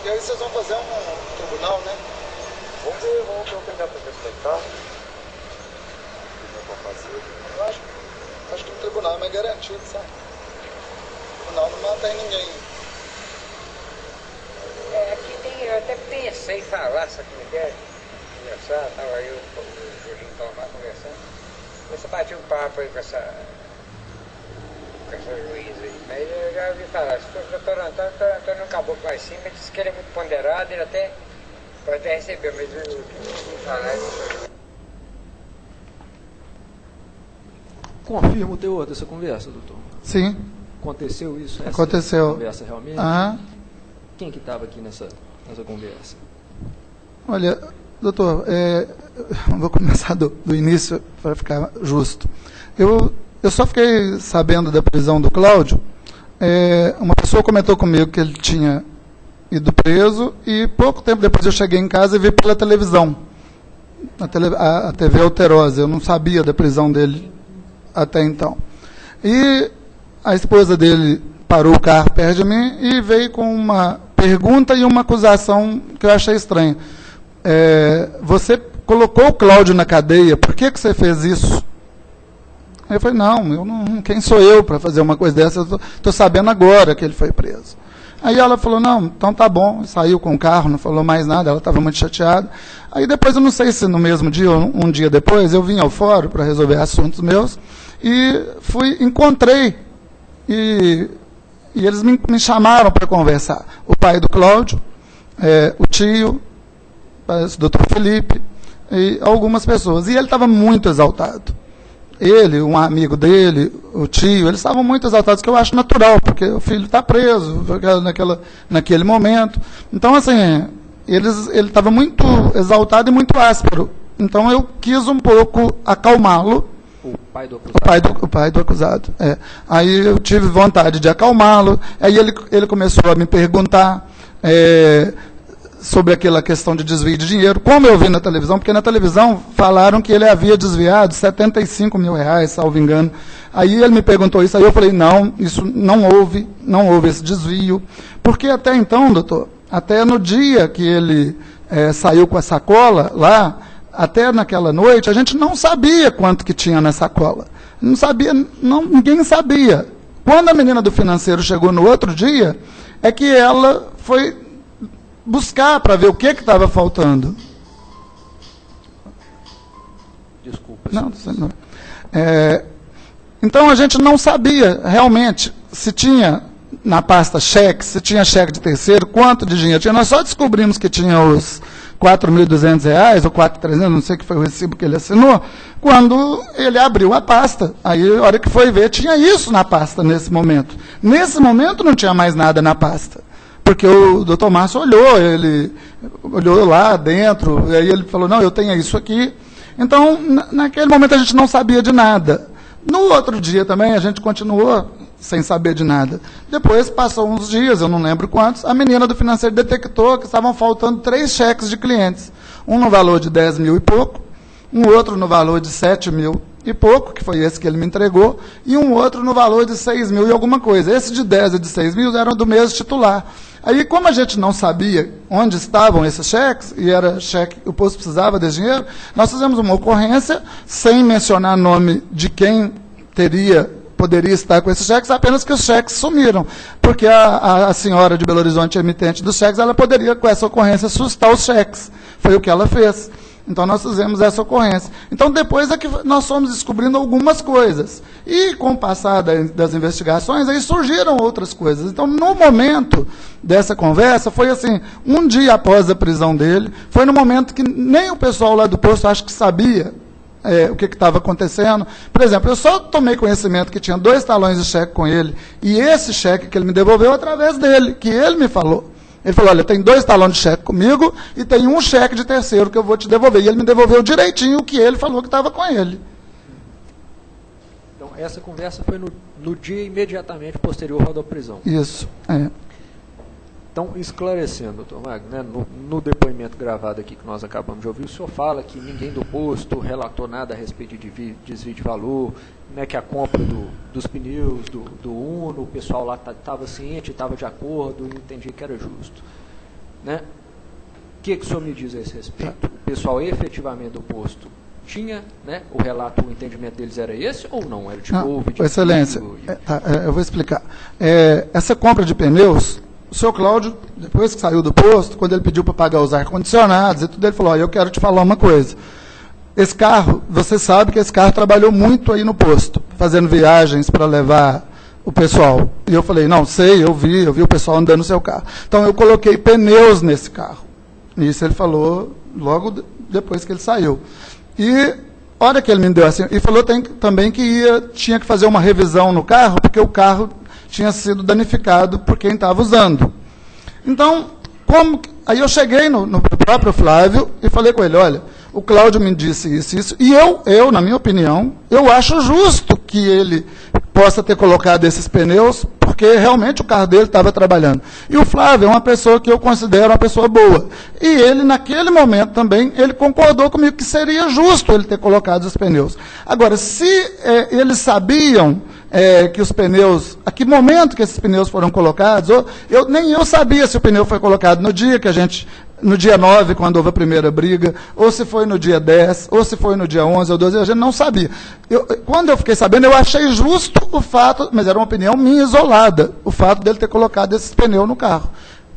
B: E aí vocês vão fazer um tribunal, né?
D: Vamos ver o que dá para respeitar.
B: Eu acho que o tribunal é mais garantido, sabe? O tribunal não mantém ninguém.
C: Aqui tem, eu até pensei em falar essa ideia, conversar, estava aí o Jorginho Tomar conversando. Você bateu um papo aí com essa juíza aí, mas eu já ouvi falar, se o doutor Antônio não acabou com mais cima, disse que ele é muito ponderado, ele até pode até receber, mas eu ouvi falar isso.
A: Confirma o teor dessa conversa, doutor?
B: Sim.
A: Aconteceu isso?
B: Aconteceu.
A: Conversa realmente? Quem que estava aqui nessa conversa?
B: Olha, doutor, vou começar do início para ficar justo. Eu só fiquei sabendo da prisão do Cláudio. Uma pessoa comentou comigo que ele tinha ido preso e pouco tempo depois eu cheguei em casa e vi pela televisão, a TV Alterosa. Eu não sabia da prisão dele até então. E a esposa dele parou o carro perto de mim e veio com uma pergunta e uma acusação que eu achei estranha. Você colocou o Cláudio na cadeia, por que você fez isso? Aí eu falei, não, quem sou eu para fazer uma coisa dessa? Eu estou sabendo agora que ele foi preso. Aí ela falou, não, então tá bom, saiu com o carro, não falou mais nada, ela estava muito chateada. Aí depois, eu não sei se no mesmo dia ou um dia depois, eu vim ao fórum para resolver assuntos meus e encontrei, e eles me chamaram para conversar. O pai do Cláudio, o tio, o doutor Felipe, e algumas pessoas. E ele estava muito exaltado. Ele, um amigo dele, o tio, eles estavam muito exaltados, que eu acho natural, porque o filho está preso naquele momento. Então, assim, ele estava muito exaltado e muito áspero. Então, eu quis um pouco acalmá-lo.
A: O pai do acusado.
B: O pai do acusado, é. Aí eu tive vontade de acalmá-lo, aí ele começou a me perguntar sobre aquela questão de desvio de dinheiro, como eu vi na televisão, porque na televisão falaram que ele havia desviado R$75 mil, salvo engano. Aí ele me perguntou isso, aí eu falei, não, isso não houve esse desvio, porque até então, doutor, até no dia que ele saiu com a sacola lá, até naquela noite, a gente não sabia quanto que tinha na sacola. Não sabia, ninguém sabia. Quando a menina do financeiro chegou no outro dia, é que ela foi buscar para ver o que estava faltando.
A: Desculpa.
B: Não. Então a gente não sabia realmente se tinha na pasta cheque, se tinha cheque de terceiro, quanto de dinheiro tinha. Nós só descobrimos que tinha os R$4.200 ou R$4.300, não sei que foi o recibo que ele assinou, quando ele abriu a pasta. Aí, a hora que foi ver, tinha isso na pasta nesse momento. Nesse momento não tinha mais nada na pasta. Porque o doutor Márcio ele olhou lá dentro, e aí ele falou, não, eu tenho isso aqui. Então, naquele momento a gente não sabia de nada. No outro dia também a gente continuou sem saber de nada. Depois, passou uns dias, eu não lembro quantos, a menina do financeiro detectou que estavam faltando 3 cheques de clientes. Um no valor de 10 mil e pouco, um outro no valor de 7 mil e pouco, que foi esse que ele me entregou, e um outro no valor de 6 mil e alguma coisa. Esse de 10 e de 6 mil eram do mesmo titular. Aí, como a gente não sabia onde estavam esses cheques, e era cheque, o posto precisava desse dinheiro, nós fizemos uma ocorrência, sem mencionar nome de quem poderia estar com esses cheques, apenas que os cheques sumiram. Porque a senhora de Belo Horizonte, emitente dos cheques, ela poderia, com essa ocorrência, assustar os cheques. Foi o que ela fez. Então, nós fizemos essa ocorrência. Então, depois é que nós fomos descobrindo algumas coisas. E, com o passar das investigações, aí surgiram outras coisas. Então, no momento dessa conversa, foi assim, um dia após a prisão dele, foi no momento que nem o pessoal lá do posto, acho que sabia o que estava acontecendo. Por exemplo, eu só tomei conhecimento que tinha 2 talões de cheque com ele, e esse cheque que ele me devolveu através dele, que ele me falou. Ele falou, olha, tem 2 talões de cheque comigo e tem um cheque de terceiro que eu vou te devolver. E ele me devolveu direitinho o que ele falou que estava com ele.
A: Então, essa conversa foi no dia imediatamente posterior à prisão.
B: Isso,
A: Então, esclarecendo, doutor Magno, né, no depoimento gravado aqui que nós acabamos de ouvir, o senhor fala que ninguém do posto relatou nada a respeito de desvio de valor, né, que a compra dos pneus, do Uno, o pessoal lá estava ciente, estava de acordo e entendia que era justo. Né? O que o senhor me diz a esse respeito? O pessoal efetivamente do posto tinha, né, o relato, o entendimento deles era esse ou não? Era de couve, de
B: excelência, eu vou explicar. Essa compra de pneus, o senhor Cláudio, depois que saiu do posto, quando ele pediu para pagar os ar-condicionados e tudo, ele falou, eu quero te falar uma coisa. Esse carro, você sabe que esse carro trabalhou muito aí no posto, fazendo viagens para levar o pessoal. E eu falei, não, sei, eu vi o pessoal andando no seu carro. Então, eu coloquei pneus nesse carro. Isso ele falou logo depois que ele saiu. E, a hora que ele me deu assim, e falou também que tinha que fazer uma revisão no carro, porque o carro tinha sido danificado por quem estava usando. Então, aí eu cheguei no próprio Flávio e falei com ele, olha, o Cláudio me disse isso, e eu, na minha opinião, eu acho justo que ele possa ter colocado esses pneus, porque realmente o carro dele estava trabalhando. E o Flávio é uma pessoa que eu considero uma pessoa boa. E ele, naquele momento também, ele concordou comigo que seria justo ele ter colocado os pneus. Agora, se eles sabiam que os pneus, a que momento que esses pneus foram colocados, nem eu sabia se o pneu foi colocado no dia no dia 9, quando houve a primeira briga, ou se foi no dia 10, ou se foi no dia 11 ou 12, a gente não sabia. Quando eu fiquei sabendo, eu achei justo o fato, mas era uma opinião minha isolada, o fato dele ter colocado esses pneus no carro.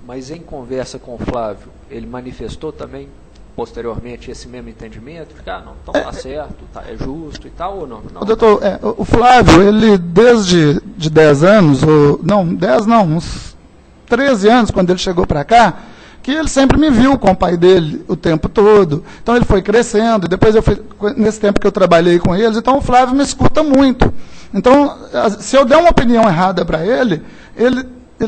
A: Mas em conversa com o Flávio, ele manifestou também, posteriormente, esse mesmo entendimento? De que, não, então está certo, é justo e tal, ou não?
B: Doutor, o Flávio, ele desde 10 anos, uns 13 anos, quando ele chegou para cá, que ele sempre me viu com o pai dele o tempo todo. Então, ele foi crescendo, e depois, nesse tempo que eu trabalhei com eles, então o Flávio me escuta muito. Então, se eu der uma opinião errada para ele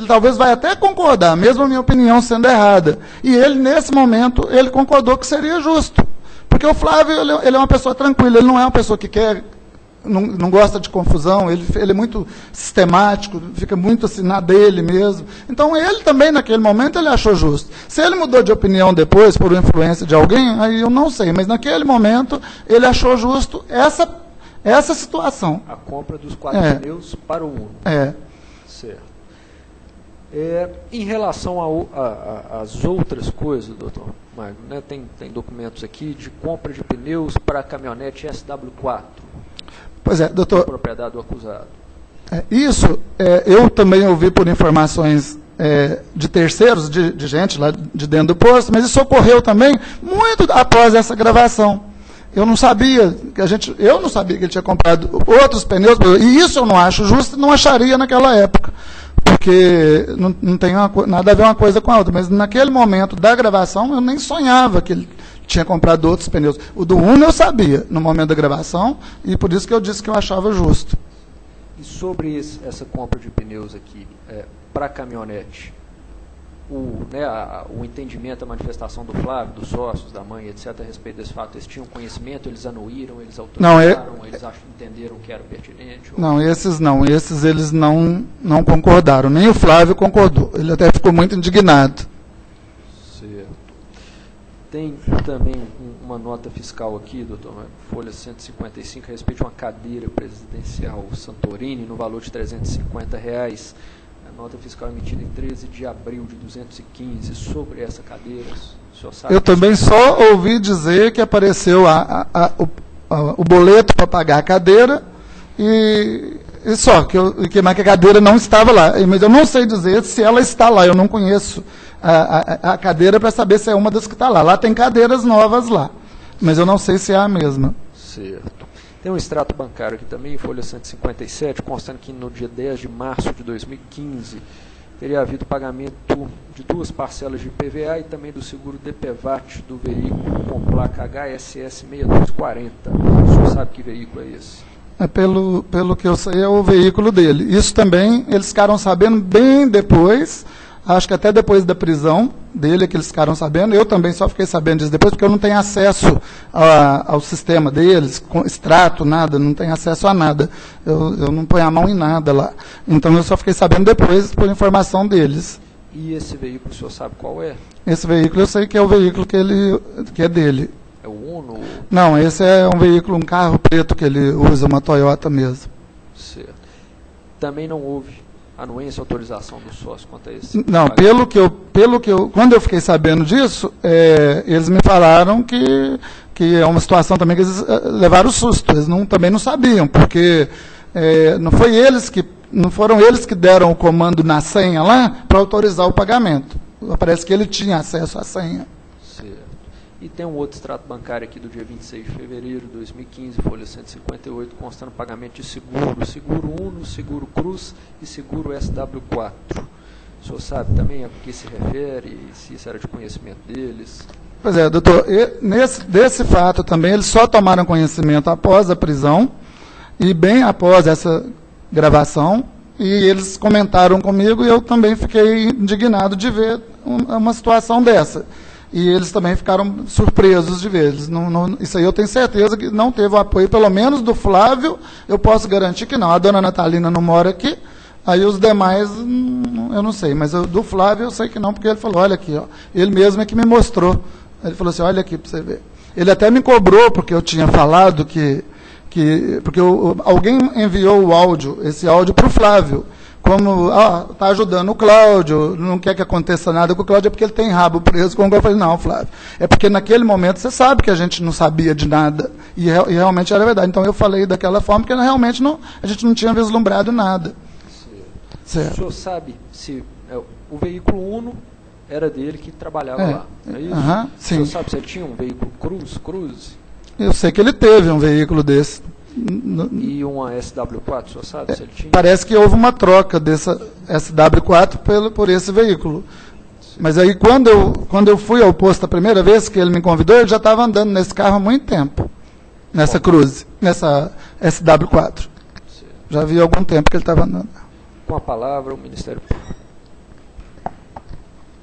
B: talvez vai até concordar, mesmo a minha opinião sendo errada. E ele, nesse momento, ele concordou que seria justo. Porque o Flávio, ele é uma pessoa tranquila, ele não é uma pessoa que quer não gosta de confusão, ele é muito sistemático, fica muito assim na dele mesmo. Então ele também, naquele momento, ele achou justo. Se ele mudou de opinião depois, por influência de alguém, aí eu não sei, mas naquele momento ele achou justo essa situação.
A: A compra dos 4 pneus para o Uno. Certo. Em relação às outras coisas, doutor Magno, né, tem documentos aqui de compra de pneus para a caminhonete SW4.
B: Pois é, doutor.
A: Propriedade do acusado.
B: Isso, eu também ouvi por informações de terceiros, de gente lá de dentro do posto, mas isso ocorreu também muito após essa gravação. Eu não sabia que ele tinha comprado outros pneus, e isso eu não acho justo, não acharia naquela época. Porque não tem nada a ver uma coisa com a outra. Mas naquele momento da gravação, eu nem sonhava que ele tinha comprado outros pneus. O do Uno eu sabia, no momento da gravação, e por isso que eu disse que eu achava justo.
A: E sobre essa compra de pneus aqui, para caminhonete, o entendimento, a manifestação do Flávio, dos sócios, da mãe, etc., a respeito desse fato, eles tinham conhecimento, eles anuíram, eles autorizaram, eles entenderam que era pertinente?
B: Não, esses eles não concordaram, nem o Flávio concordou, ele até ficou muito indignado.
A: Certo. Tem também uma nota fiscal aqui, doutor, folha 155, a respeito de uma cadeira presidencial Santorini, no valor de R$350, nota fiscal emitida em 13 de abril de 215, sobre essa cadeira, o senhor sabe?
B: Eu também só ouvi dizer que apareceu o boleto para pagar a cadeira e só, que a cadeira não estava lá. Mas eu não sei dizer se ela está lá, eu não conheço a cadeira para saber se é uma das que está lá. Lá tem cadeiras novas lá, mas eu não sei se é a mesma.
A: Certo. Tem um extrato bancário aqui também, folha 157, constando que no dia 10 de março de 2015 teria havido pagamento de 2 parcelas de IPVA e também do seguro DPVAT do veículo com placa HSS 6240. O senhor sabe que veículo é esse?
B: Pelo que eu sei, é o veículo dele. Isso também, eles ficaram sabendo bem depois, acho que até depois da prisão dele, que eles ficaram sabendo. Eu também só fiquei sabendo disso depois, porque eu não tenho acesso ao sistema deles, com extrato, nada, não tenho acesso a nada. Eu não ponho a mão em nada lá. Então eu só fiquei sabendo depois, por informação deles.
A: E esse veículo, o senhor sabe qual é?
B: Esse veículo eu sei que é o veículo que é dele.
A: É o Uno?
B: Não, esse é um veículo, um carro preto que ele usa, uma Toyota mesmo.
A: Certo. Também não houve anuência, autorização do sócio quanto a esse?
B: Não, pelo que eu, quando eu fiquei sabendo disso, eles me falaram que é uma situação também que eles levaram susto, eles também não sabiam, porque não foram eles que deram o comando na senha lá para autorizar o pagamento. Parece que ele tinha acesso à senha.
A: Certo. E tem um outro extrato bancário aqui do dia 26 de fevereiro de 2015, folha 158, constando pagamento de seguro Uno, seguro Cruz e seguro SW4. O senhor sabe também a que se refere, se isso era de conhecimento deles?
B: Pois é, doutor, desse fato também, eles só tomaram conhecimento após a prisão e bem após essa gravação, e eles comentaram comigo e eu também fiquei indignado de ver uma situação dessa. E eles também ficaram surpresos de ver. Isso aí eu tenho certeza que não teve o apoio, pelo menos do Flávio, eu posso garantir que não. A dona Natalina não mora aqui, aí os demais, eu não sei. Mas do Flávio eu sei que não, porque ele falou, olha aqui, ó, ele mesmo é que me mostrou. Ele falou assim, olha aqui para você ver. Ele até me cobrou, porque eu tinha falado porque alguém enviou esse áudio para o Flávio. Como está ajudando o Cláudio, não quer que aconteça nada com o Cláudio, é porque ele tem rabo preso. Como eu falei, não, Flávio, é porque naquele momento você sabe que a gente não sabia de nada, e realmente era verdade. Então eu falei daquela forma, porque realmente a gente não tinha vislumbrado nada.
A: Certo. O senhor sabe se o veículo Uno era dele que trabalhava lá, é isso?
B: Sim.
A: O senhor sabe se ele tinha um veículo Cruz?
B: Eu sei que ele teve um veículo desse.
A: E uma SW4, o senhor sabe se ele tinha?
B: Parece que houve uma troca dessa SW4 por esse veículo. Sim. Mas aí, quando eu fui ao posto a primeira vez que ele me convidou, ele já estava andando nesse carro há muito tempo. Nessa Cruze, nessa SW4. Sim. Já havia algum tempo que ele estava andando.
A: Com a palavra, o Ministério Público.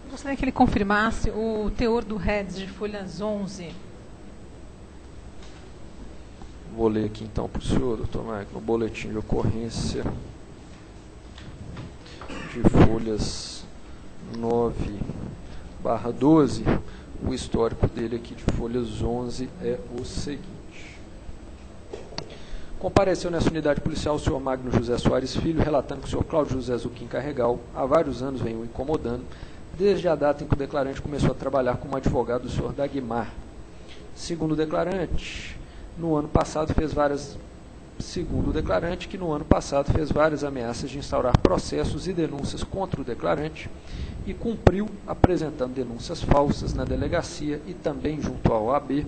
E: Gostaria que ele confirmasse o teor do REDS de folhas 11.
A: Vou ler aqui então para o senhor, doutor Magno, no boletim de ocorrência de folhas 9/12, o histórico dele aqui de folhas 11 é o seguinte. Compareceu nessa unidade policial o senhor Magno José Soares Filho, relatando que o senhor Cláudio José Zuquim Carregal há vários anos vem o incomodando, desde a data em que o declarante começou a trabalhar como advogado do senhor Dagmar. Segundo o declarante, no ano passado fez várias ameaças de instaurar processos e denúncias contra o declarante e cumpriu apresentando denúncias falsas na delegacia e também junto à OAB,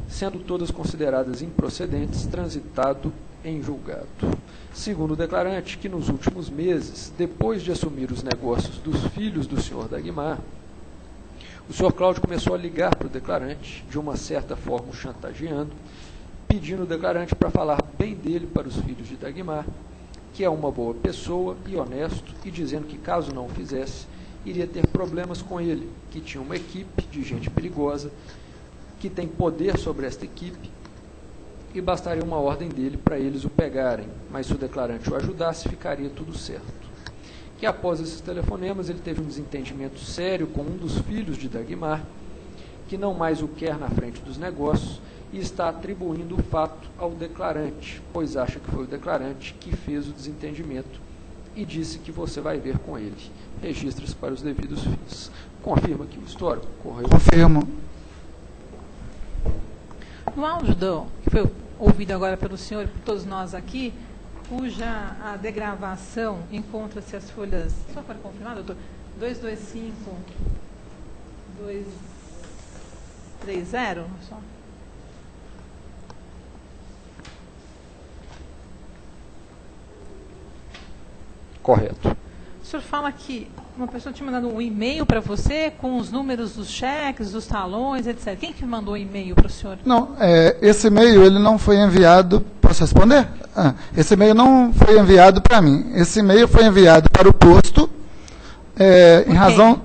A: sendo todas consideradas improcedentes, transitado em julgado. Segundo o declarante, que nos últimos meses, depois de assumir os negócios dos filhos do senhor Dagmar, o senhor Cláudio começou a ligar para o declarante, de uma certa forma o chantageando, pedindo o declarante para falar bem dele para os filhos de Dagmar, que é uma boa pessoa e honesto, e dizendo que caso não o fizesse, iria ter problemas com ele, que tinha uma equipe de gente perigosa, que tem poder sobre esta equipe, e bastaria uma ordem dele para eles o pegarem, mas se o declarante o ajudasse, ficaria tudo certo. Que após esses telefonemas ele teve um desentendimento sério com um dos filhos de Dagmar, que não mais o quer na frente dos negócios, e está atribuindo o fato ao declarante, pois acha que foi o declarante que fez o desentendimento e disse que você vai ver com ele. Registra-se para os devidos fins. Confirma que o histórico correu.
B: Confirmo.
E: No áudio que foi ouvido agora pelo senhor e por todos nós aqui, cuja a degravação encontra-se as folhas, só para confirmar, doutor, 225, 230, só.
A: Correto.
E: O senhor fala que uma pessoa tinha mandado um e-mail para você com os números dos cheques, dos talões, etc. Quem que mandou o e-mail para o senhor?
B: Não, esse e-mail ele não foi enviado. Posso responder? Esse e-mail não foi enviado para mim. Esse e-mail foi enviado para o posto em razão.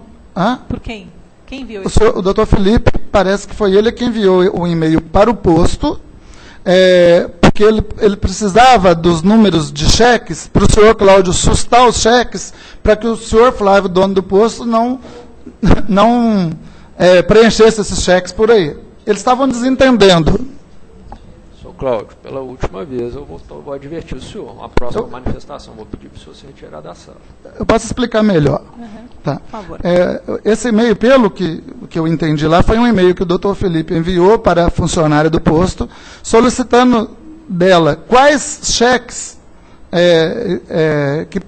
E: Por quem? Quem enviou isso?
B: O doutor Felipe, parece que foi ele que enviou o e-mail para o posto, porque ele precisava dos números de cheques para o senhor Cláudio sustar os cheques, para que o senhor Flávio, dono do posto, não preenchesse esses cheques por aí. Eles estavam desentendendo.
A: Senhor Cláudio, pela última vez eu vou advertir o senhor. Uma próxima manifestação, vou pedir para o senhor se retirar da sala.
B: Eu posso explicar melhor. Tá.
E: Por favor.
B: Esse e-mail, pelo que eu entendi lá, foi um e-mail que o doutor Felipe enviou para a funcionária do posto, solicitando dela quais cheques que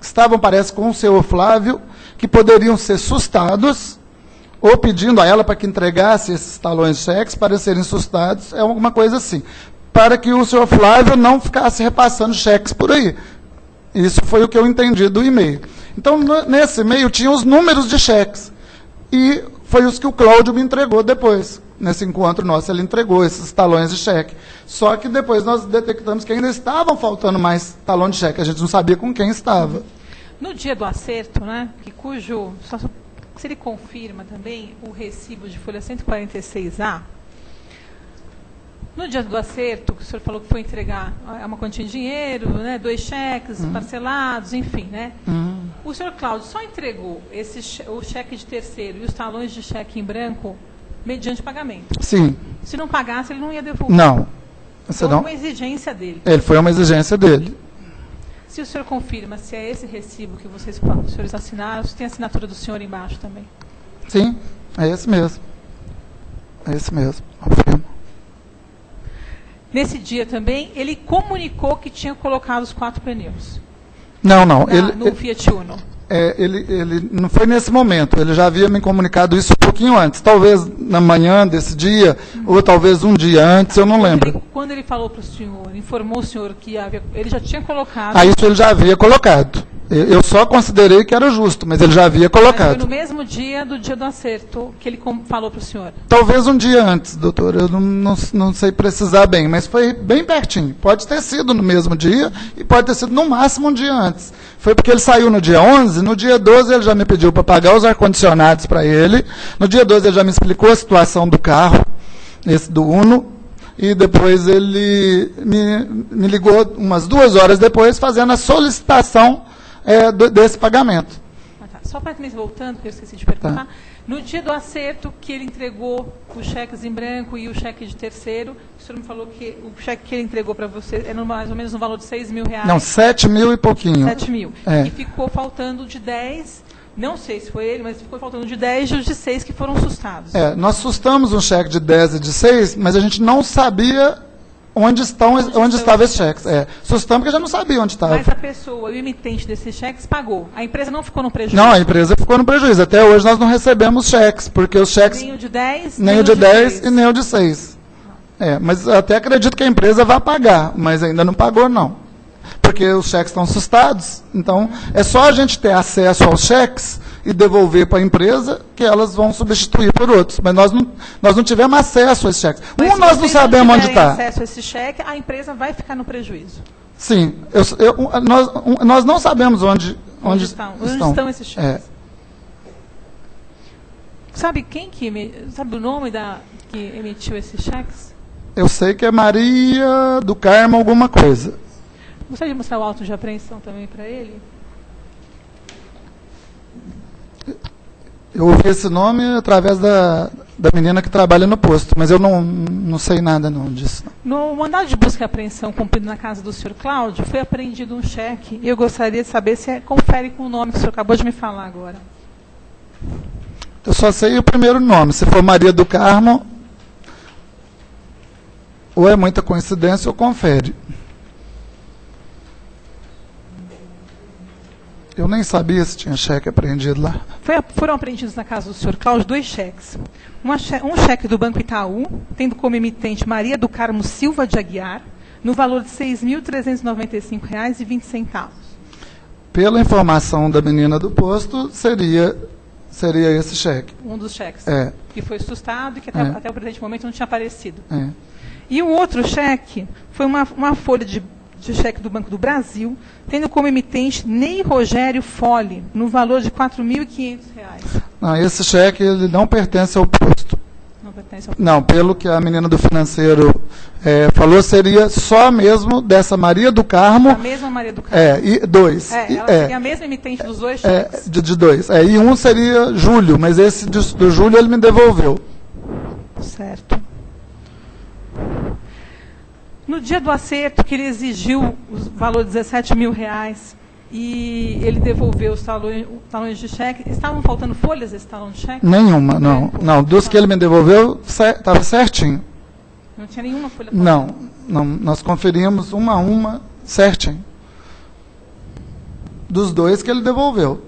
B: estavam, parece, com o senhor Flávio, que poderiam ser sustados, ou pedindo a ela para que entregasse esses talões de cheques para serem sustados, alguma coisa assim, para que o senhor Flávio não ficasse repassando cheques por aí. Isso foi o que eu entendi do e-mail. Então, nesse e-mail tinha os números de cheques, e foi os que o Cláudio me entregou depois. Nesse encontro nosso, ele entregou esses talões de cheque. Só que depois nós detectamos que ainda estavam faltando mais talão de cheque. A gente não sabia com quem estava.
E: No dia do acerto, né, se ele confirma também o recibo de folha 146A, no dia do acerto, que o senhor falou que foi entregar uma quantia de dinheiro, né, 2 cheques parcelados, enfim, né? O senhor Cláudio só entregou o cheque de terceiro e os talões de cheque em branco mediante pagamento.
B: Sim.
E: Se não pagasse, ele não ia devolver.
B: Não.
E: Foi uma exigência dele.
B: Foi uma exigência dele.
E: Se o senhor confirma se é esse recibo que os senhores assinaram, se tem a assinatura do senhor embaixo também.
B: Sim, é esse mesmo. É esse mesmo, confirmo.
E: Nesse dia também, ele comunicou que tinha colocado os 4 pneus.
B: Não.
E: No Fiat Uno.
B: Ele não foi nesse momento, ele já havia me comunicado isso um pouquinho antes, talvez na manhã desse dia, ou talvez um dia antes, eu não lembro.
E: Quando ele falou para o senhor, informou o senhor que ele já tinha colocado...
B: Isso ele já havia colocado. Eu só considerei que era justo, mas ele já havia colocado.
E: Mas foi no mesmo dia do acerto que ele falou para o senhor?
B: Talvez um dia antes, doutor. Eu não sei precisar bem, mas foi bem pertinho. Pode ter sido no mesmo dia e pode ter sido no máximo um dia antes. Foi porque ele saiu no dia 11, no dia 12 ele já me pediu para pagar os ar-condicionados para ele. No dia 12 ele já me explicou a situação do carro, esse do Uno. e depois ele me ligou umas 2 horas depois, fazendo a solicitação desse pagamento.
E: Tá. Só para também voltando, porque eu esqueci de perguntar, no dia do acerto que ele entregou os cheques em branco e o cheque de terceiro, o senhor me falou que o cheque que ele entregou para você era mais ou menos no valor de R$6.000.
B: Não, 7 mil e pouquinho.
E: 7 mil. E ficou faltando de 10, não sei se foi ele, mas ficou faltando de 10 e os de 6 que foram sustados.
B: Nós sustamos um cheque de 10 e de 6, mas a gente não sabia onde estavam esses cheques. Sustamos porque já não sabia onde estava.
E: Mas a pessoa, o emitente desses cheques, pagou. A empresa não ficou no prejuízo?
B: Não, a empresa ficou no prejuízo. Até hoje nós não recebemos cheques, porque os cheques...
E: Nem o de 10,
B: nem o de 10 e nem o de 6. Mas eu até acredito que a empresa vai pagar, mas ainda não pagou, não. Porque os cheques estão sustados. Então, é só a gente ter acesso aos cheques e devolver para a empresa, que elas vão substituir por outros. Mas nós não tivemos acesso a esses cheques.
E: Mas
B: nós não sabemos onde está.
E: Se acesso a esse cheque, a empresa vai ficar no prejuízo.
B: Sim. Nós não sabemos onde
E: estão esses cheques. Sabe sabe o nome que emitiu esses cheques?
B: Eu sei que é Maria do Carmo alguma coisa.
E: Gostaria de mostrar o auto de apreensão também para ele?
B: Eu ouvi esse nome através da menina que trabalha no posto, mas eu não sei nada disso. Não.
E: No mandado de busca e apreensão cumprido na casa do senhor Cláudio, foi apreendido um cheque, e eu gostaria de saber se confere com o nome que o senhor acabou de me falar agora.
B: Eu só sei o primeiro nome. Se for Maria do Carmo, ou é muita coincidência ou confere. Eu nem sabia se tinha cheque apreendido lá.
E: Foram apreendidos na casa do senhor Cláudio 2 cheques. Um cheque do Banco Itaú, tendo como emitente Maria do Carmo Silva de Aguiar, no valor de R$ 6.395,20.
B: Pela informação da menina do posto, seria esse cheque.
E: Um dos cheques. Que foi sustado e que até o presente momento não tinha aparecido. E o outro cheque foi uma folha de cheque do Banco do Brasil, tendo como emitente Ney Rogério Fole, no valor de R$ 4.500.
B: Não, esse cheque ele não pertence ao posto.
E: Não pertence ao posto.
B: Não, pelo que a menina do financeiro falou, seria só mesmo dessa Maria do Carmo.
E: A mesma Maria do Carmo.
B: E 2.
E: Ela seria a mesma emitente dos 2 cheques.
B: De 2. E um seria Júlio, mas esse do Júlio ele me devolveu.
E: Certo. No dia do acerto, que ele exigiu o valor de R$ 17.000 e ele devolveu os talões de cheque, estavam faltando folhas desse talão de cheque?
B: Nenhuma, não. Não, dos que ele me devolveu, estava certinho.
E: Não tinha nenhuma folha?
B: Não. Nós conferimos uma a uma certinho. Dos 2 que ele devolveu.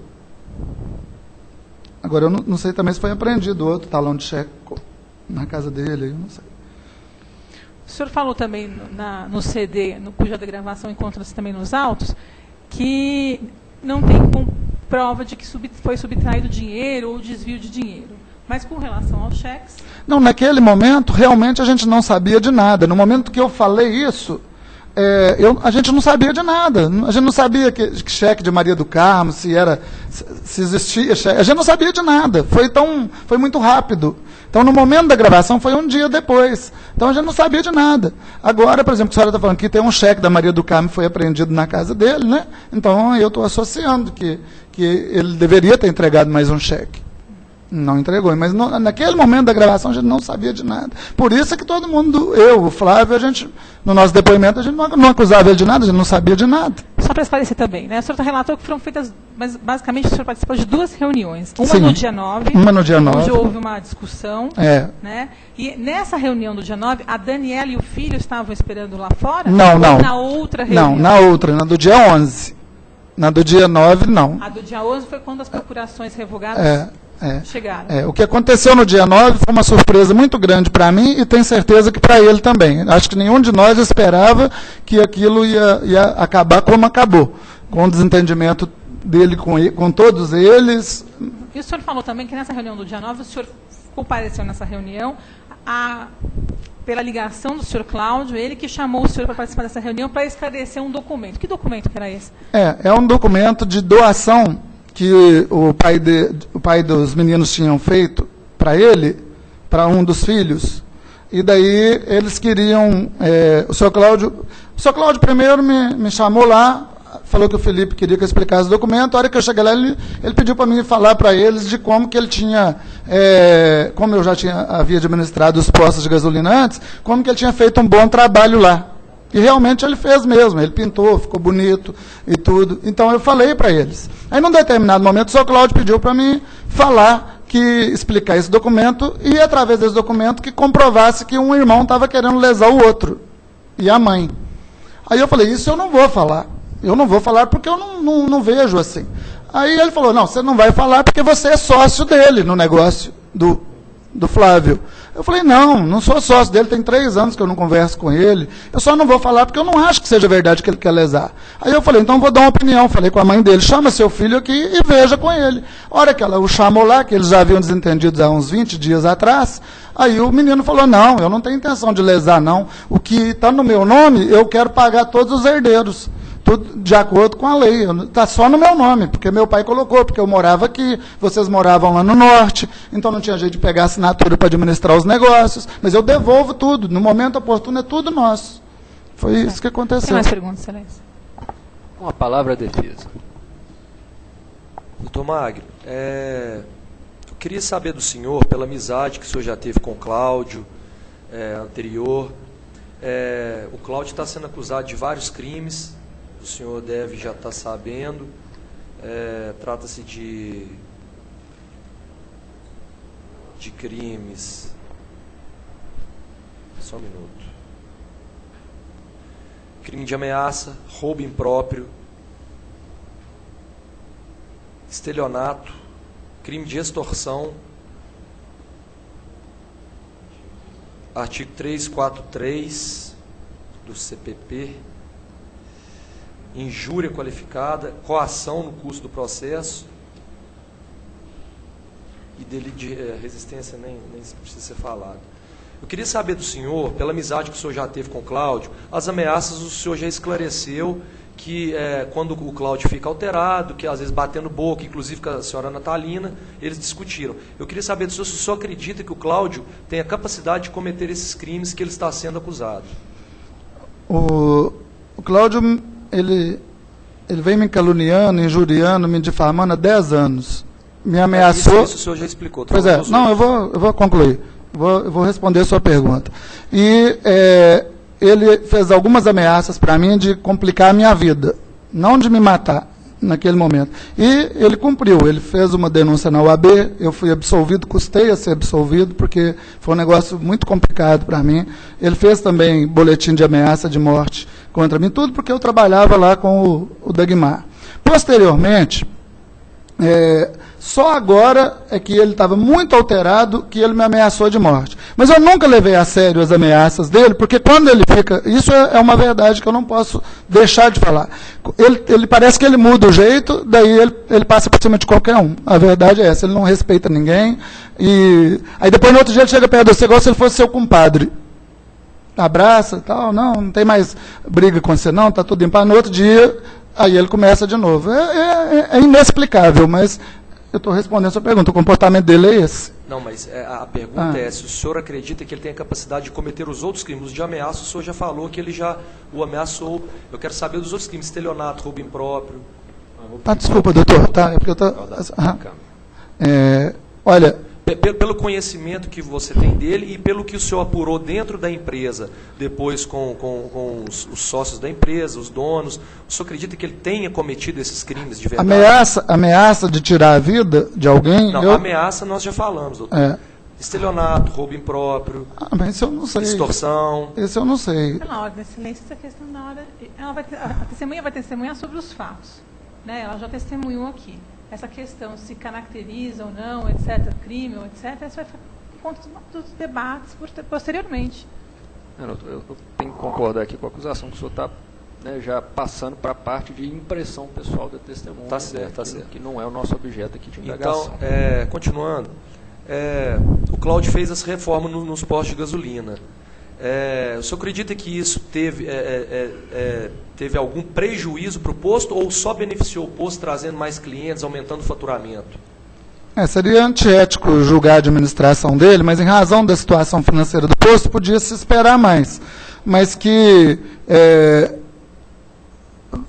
B: Agora, eu não sei também se foi apreendido outro talão de cheque na casa dele, eu não sei.
E: O senhor falou também no CD, cuja gravação encontra-se também nos autos, que não tem prova de que foi subtraído dinheiro ou desvio de dinheiro. Mas com relação aos cheques...
B: Não, naquele momento, realmente a gente não sabia de nada. No momento que eu falei isso, a gente não sabia de nada. A gente não sabia que cheque de Maria do Carmo, se existia cheque. A gente não sabia de nada. Foi muito rápido. Então, no momento da gravação, foi um dia depois. Então, a gente não sabia de nada. Agora, por exemplo, a senhora está falando que tem um cheque da Maria do Carmo que foi apreendido na casa dele, né? Então, eu estou associando que ele deveria ter entregado mais um cheque. Não entregou, mas naquele momento da gravação a gente não sabia de nada. Por isso é que todo mundo, o Flávio, no nosso depoimento, a gente não acusava ele de nada, a gente não sabia de nada.
E: Só para esclarecer também, né? O senhor relatou que foram feitas, mas basicamente o senhor participou de 2 reuniões. Uma
B: Sim,
E: no dia 9, onde houve uma discussão. Né? E nessa reunião do dia 9, a Daniela e o filho estavam esperando lá fora?
B: Não.
E: Ou na outra reunião?
B: Não, na outra, na do dia 11. Na do dia 9, não.
E: A do dia 11 foi quando as procurações revogadas chegaram.
B: O que aconteceu no dia 9 foi uma surpresa muito grande para mim e tenho certeza que para ele também. Acho que nenhum de nós esperava que aquilo ia acabar como acabou, com o desentendimento dele com todos eles.
E: E o senhor falou também que nessa reunião do dia 9, o senhor compareceu nessa reunião pela ligação do senhor Cláudio, ele que chamou o senhor para participar dessa reunião para esclarecer um documento. Que documento que era esse?
B: É um documento de doação que o pai dos meninos tinham feito para ele, para um dos filhos, E daí eles queriam... o senhor Cláudio primeiro me chamou lá, falou que o Felipe queria que eu explicasse o documento. A hora que eu cheguei lá, ele pediu para mim falar para eles de como que ele tinha... como eu já havia administrado os postos de gasolina antes, como que ele tinha feito um bom trabalho lá. E realmente ele fez mesmo, ele pintou, ficou bonito e tudo. Então eu falei para eles. Aí num determinado momento o senhor Cláudio pediu para mim explicar esse documento e através desse documento que comprovasse que um irmão estava querendo lesar o outro, e a mãe. Aí eu falei, isso eu não vou falar. Eu não vou falar porque eu não vejo assim. Aí ele falou, não, você não vai falar porque você é sócio dele no negócio do Flávio. Eu falei, não sou sócio dele, tem 3 anos que eu não converso com ele, eu só não vou falar porque eu não acho que seja verdade que ele quer lesar. Aí eu falei, então vou dar uma opinião, falei com a mãe dele, chama seu filho aqui e veja com ele. A hora que ela o chamou lá, que eles já haviam desentendido há uns 20 dias atrás, aí o menino falou, não, eu não tenho intenção de lesar não, o que está no meu nome, eu quero pagar todos os herdeiros. Tudo de acordo com a lei, está só no meu nome, porque meu pai colocou, porque eu morava aqui, vocês moravam lá no norte, então não tinha jeito de pegar assinatura para administrar os negócios, mas eu devolvo tudo, no momento oportuno é tudo nosso. Foi isso que aconteceu.
E: Tem mais perguntas, Excelência?
A: Com a palavra a defesa.
F: Doutor Magno, eu queria saber do senhor, pela amizade que o senhor já teve com o Cláudio, anterior, o Cláudio está sendo acusado de vários crimes, o senhor deve já estar sabendo, trata-se de crimes, só um minuto, crime de ameaça, roubo impróprio, estelionato, crime de extorsão, artigo 343 do CPP, injúria qualificada, coação no curso do processo e delito de resistência nem precisa ser falado. Eu queria saber do senhor, pela amizade que o senhor já teve com o Cláudio, as ameaças o senhor já esclareceu que quando o Cláudio fica alterado, que às vezes batendo boca, inclusive com a senhora Natalina, eles discutiram. Eu queria saber do senhor se o senhor acredita que o Cláudio tem a capacidade de cometer esses crimes que ele está sendo acusado.
B: O Cláudio... Ele vem me caluniando, injuriando, me difamando há 10 anos. Me ameaçou...
F: Isso o senhor já explicou.
B: Pois é, não, eu vou concluir. Eu vou responder a sua pergunta. E ele fez algumas ameaças para mim de complicar a minha vida, não de me matar naquele momento. E ele cumpriu, ele fez uma denúncia na UAB, eu fui absolvido, custei a ser absolvido, porque foi um negócio muito complicado para mim. Ele fez também boletim de ameaça de morte contra mim, tudo porque eu trabalhava lá com o Dagmar. Posteriormente, só agora é que ele estava muito alterado que ele me ameaçou de morte. Mas eu nunca levei a sério as ameaças dele, porque quando ele fica... Isso é uma verdade que eu não posso deixar de falar. Ele parece que ele muda o jeito, daí ele passa por cima de qualquer um. A verdade é essa, ele não respeita ninguém. E aí depois no outro dia ele chega perto de você igual se ele fosse seu compadre. Abraça, tal, não tem mais briga com você não, está tudo em paz. No outro dia, aí ele começa de novo. É inexplicável, mas eu estou respondendo a sua pergunta. O comportamento dele é esse.
F: Não, mas a pergunta é se o senhor acredita que ele tem a capacidade de cometer os outros crimes. Os de ameaça, o senhor já falou que ele já o ameaçou. Eu quero saber dos outros crimes, estelionato, roubo impróprio.
B: Desculpa, doutor. É porque eu estou... olha...
F: Pelo conhecimento que você tem dele e pelo que o senhor apurou dentro da empresa, depois com os sócios da empresa, os donos, o senhor acredita que ele tenha cometido esses crimes de verdade?
B: Ameaça de tirar a vida de alguém?
F: Não, ameaça nós já falamos, doutor. Estelionato, roubo impróprio,
B: mas isso eu não sei.
F: Extorsão.
B: Esse eu não sei.
E: Na ordem de silêncio, essa questão na hora... a testemunha vai testemunhar sobre os fatos. Né? Ela já testemunhou aqui. Essa questão se caracteriza ou não, etc., crime ou etc., isso vai ficar por conta dos debates posteriormente.
A: Eu tenho que concordar aqui com a acusação que o senhor está já passando para a parte de impressão pessoal da testemunha.
F: Está certo, está certo.
A: Que não é o nosso objeto aqui de indagação.
F: Então, continuando, o Cláudio fez as reformas nos postos de gasolina. O senhor acredita que isso teve algum prejuízo para o posto ou só beneficiou o posto trazendo mais clientes, aumentando o faturamento?
B: Seria antiético julgar a administração dele, mas em razão da situação financeira do posto, podia se esperar mais. Mas que,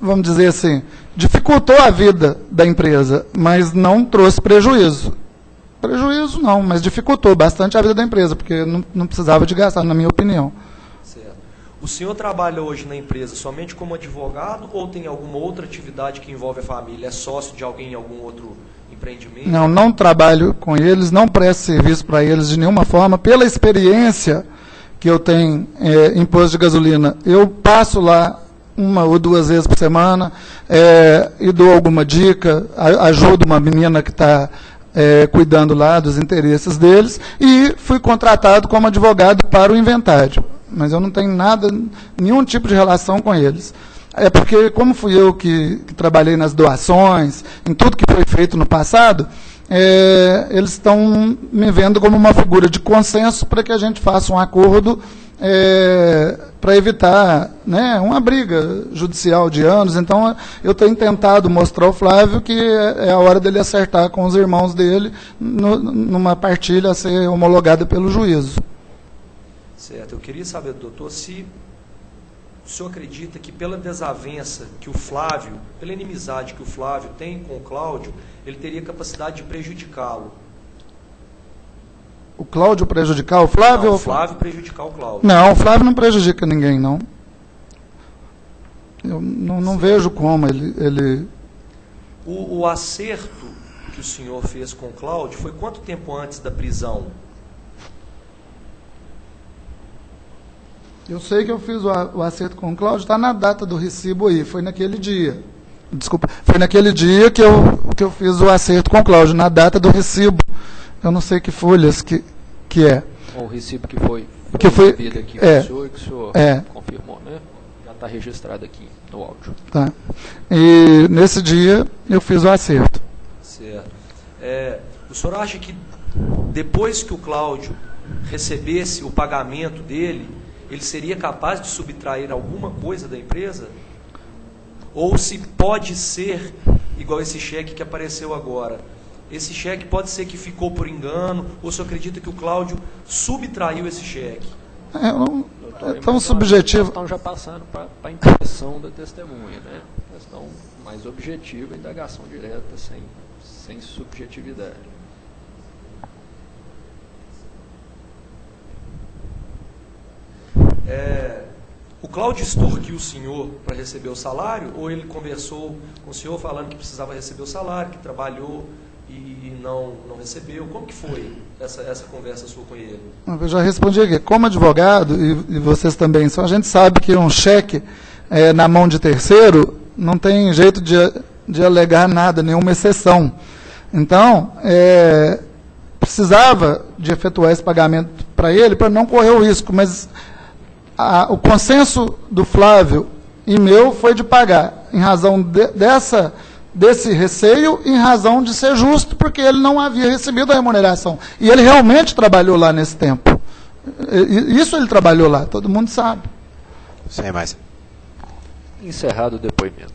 B: vamos dizer assim, dificultou a vida da empresa, mas não trouxe prejuízo. Prejuízo não, mas dificultou bastante a vida da empresa, porque não precisava de gastar, na minha opinião.
F: Certo. O senhor trabalha hoje na empresa somente como advogado ou tem alguma outra atividade que envolve a família? É sócio de alguém em algum outro empreendimento?
B: Não trabalho com eles, não presto serviço para eles de nenhuma forma. Pela experiência que eu tenho em posto de gasolina, eu passo lá 1 ou 2 vezes por semana e dou alguma dica, ajudo uma menina que está cuidando lá dos interesses deles, e fui contratado como advogado para o inventário. Mas eu não tenho nenhum tipo de relação com eles. É porque, como fui eu que trabalhei nas doações, em tudo que foi feito no passado, eles estão me vendo como uma figura de consenso para que a gente faça um acordo para evitar, né, uma briga judicial de anos. Então, eu tenho tentado mostrar ao Flávio que é a hora dele acertar com os irmãos dele numa partilha a ser homologada pelo juízo.
F: Certo. Eu queria saber, doutor, se o senhor acredita que pela desavença que o Flávio, pela inimizade que o Flávio tem com o Cláudio, ele teria capacidade de prejudicá-lo?
B: O Cláudio prejudicar o Flávio?
F: Não, o Flávio prejudicar o Cláudio.
B: Não, o Flávio não prejudica ninguém, não. Eu não vejo como ele...
F: O acerto que o senhor fez com o Cláudio foi quanto tempo antes da prisão?
B: Eu sei que eu fiz o acerto com o Cláudio, está na data do recibo aí, foi naquele dia. Desculpa, foi naquele dia que eu fiz o acerto com o Cláudio, na data do recibo. Eu não sei que folhas que é.
A: O recibo que foi recebido aqui
B: que
A: o senhor confirmou, né? Já está registrado aqui no áudio.
B: Tá. E nesse dia eu fiz o acerto.
F: Certo. O senhor acha que depois que o Cláudio recebesse o pagamento dele, ele seria capaz de subtrair alguma coisa da empresa? Ou se pode ser igual esse cheque que apareceu agora? Esse cheque pode ser que ficou por engano, ou você acredita que o Cláudio subtraiu esse cheque?
B: É tão subjetivo.
A: Nós estamos já passando para a impressão da testemunha, né? Questão mais objetiva, indagação direta, sem subjetividade.
F: O Cláudio extorquiu o senhor para receber o salário, ou ele conversou com o senhor falando que precisava receber o salário, que trabalhou e não recebeu? Como que foi essa conversa sua com ele?
B: Eu já respondi aqui. Como advogado, e vocês também são, a gente sabe que um cheque na mão de terceiro não tem jeito de alegar nada, nenhuma exceção. Então, precisava de efetuar esse pagamento para ele, para não correr o risco, mas o consenso do Flávio e meu foi de pagar, em razão desse receio, em razão de ser justo, porque ele não havia recebido a remuneração. E ele realmente trabalhou lá nesse tempo. Isso ele trabalhou lá, todo mundo sabe.
D: Sem mais.
A: Encerrado o depoimento.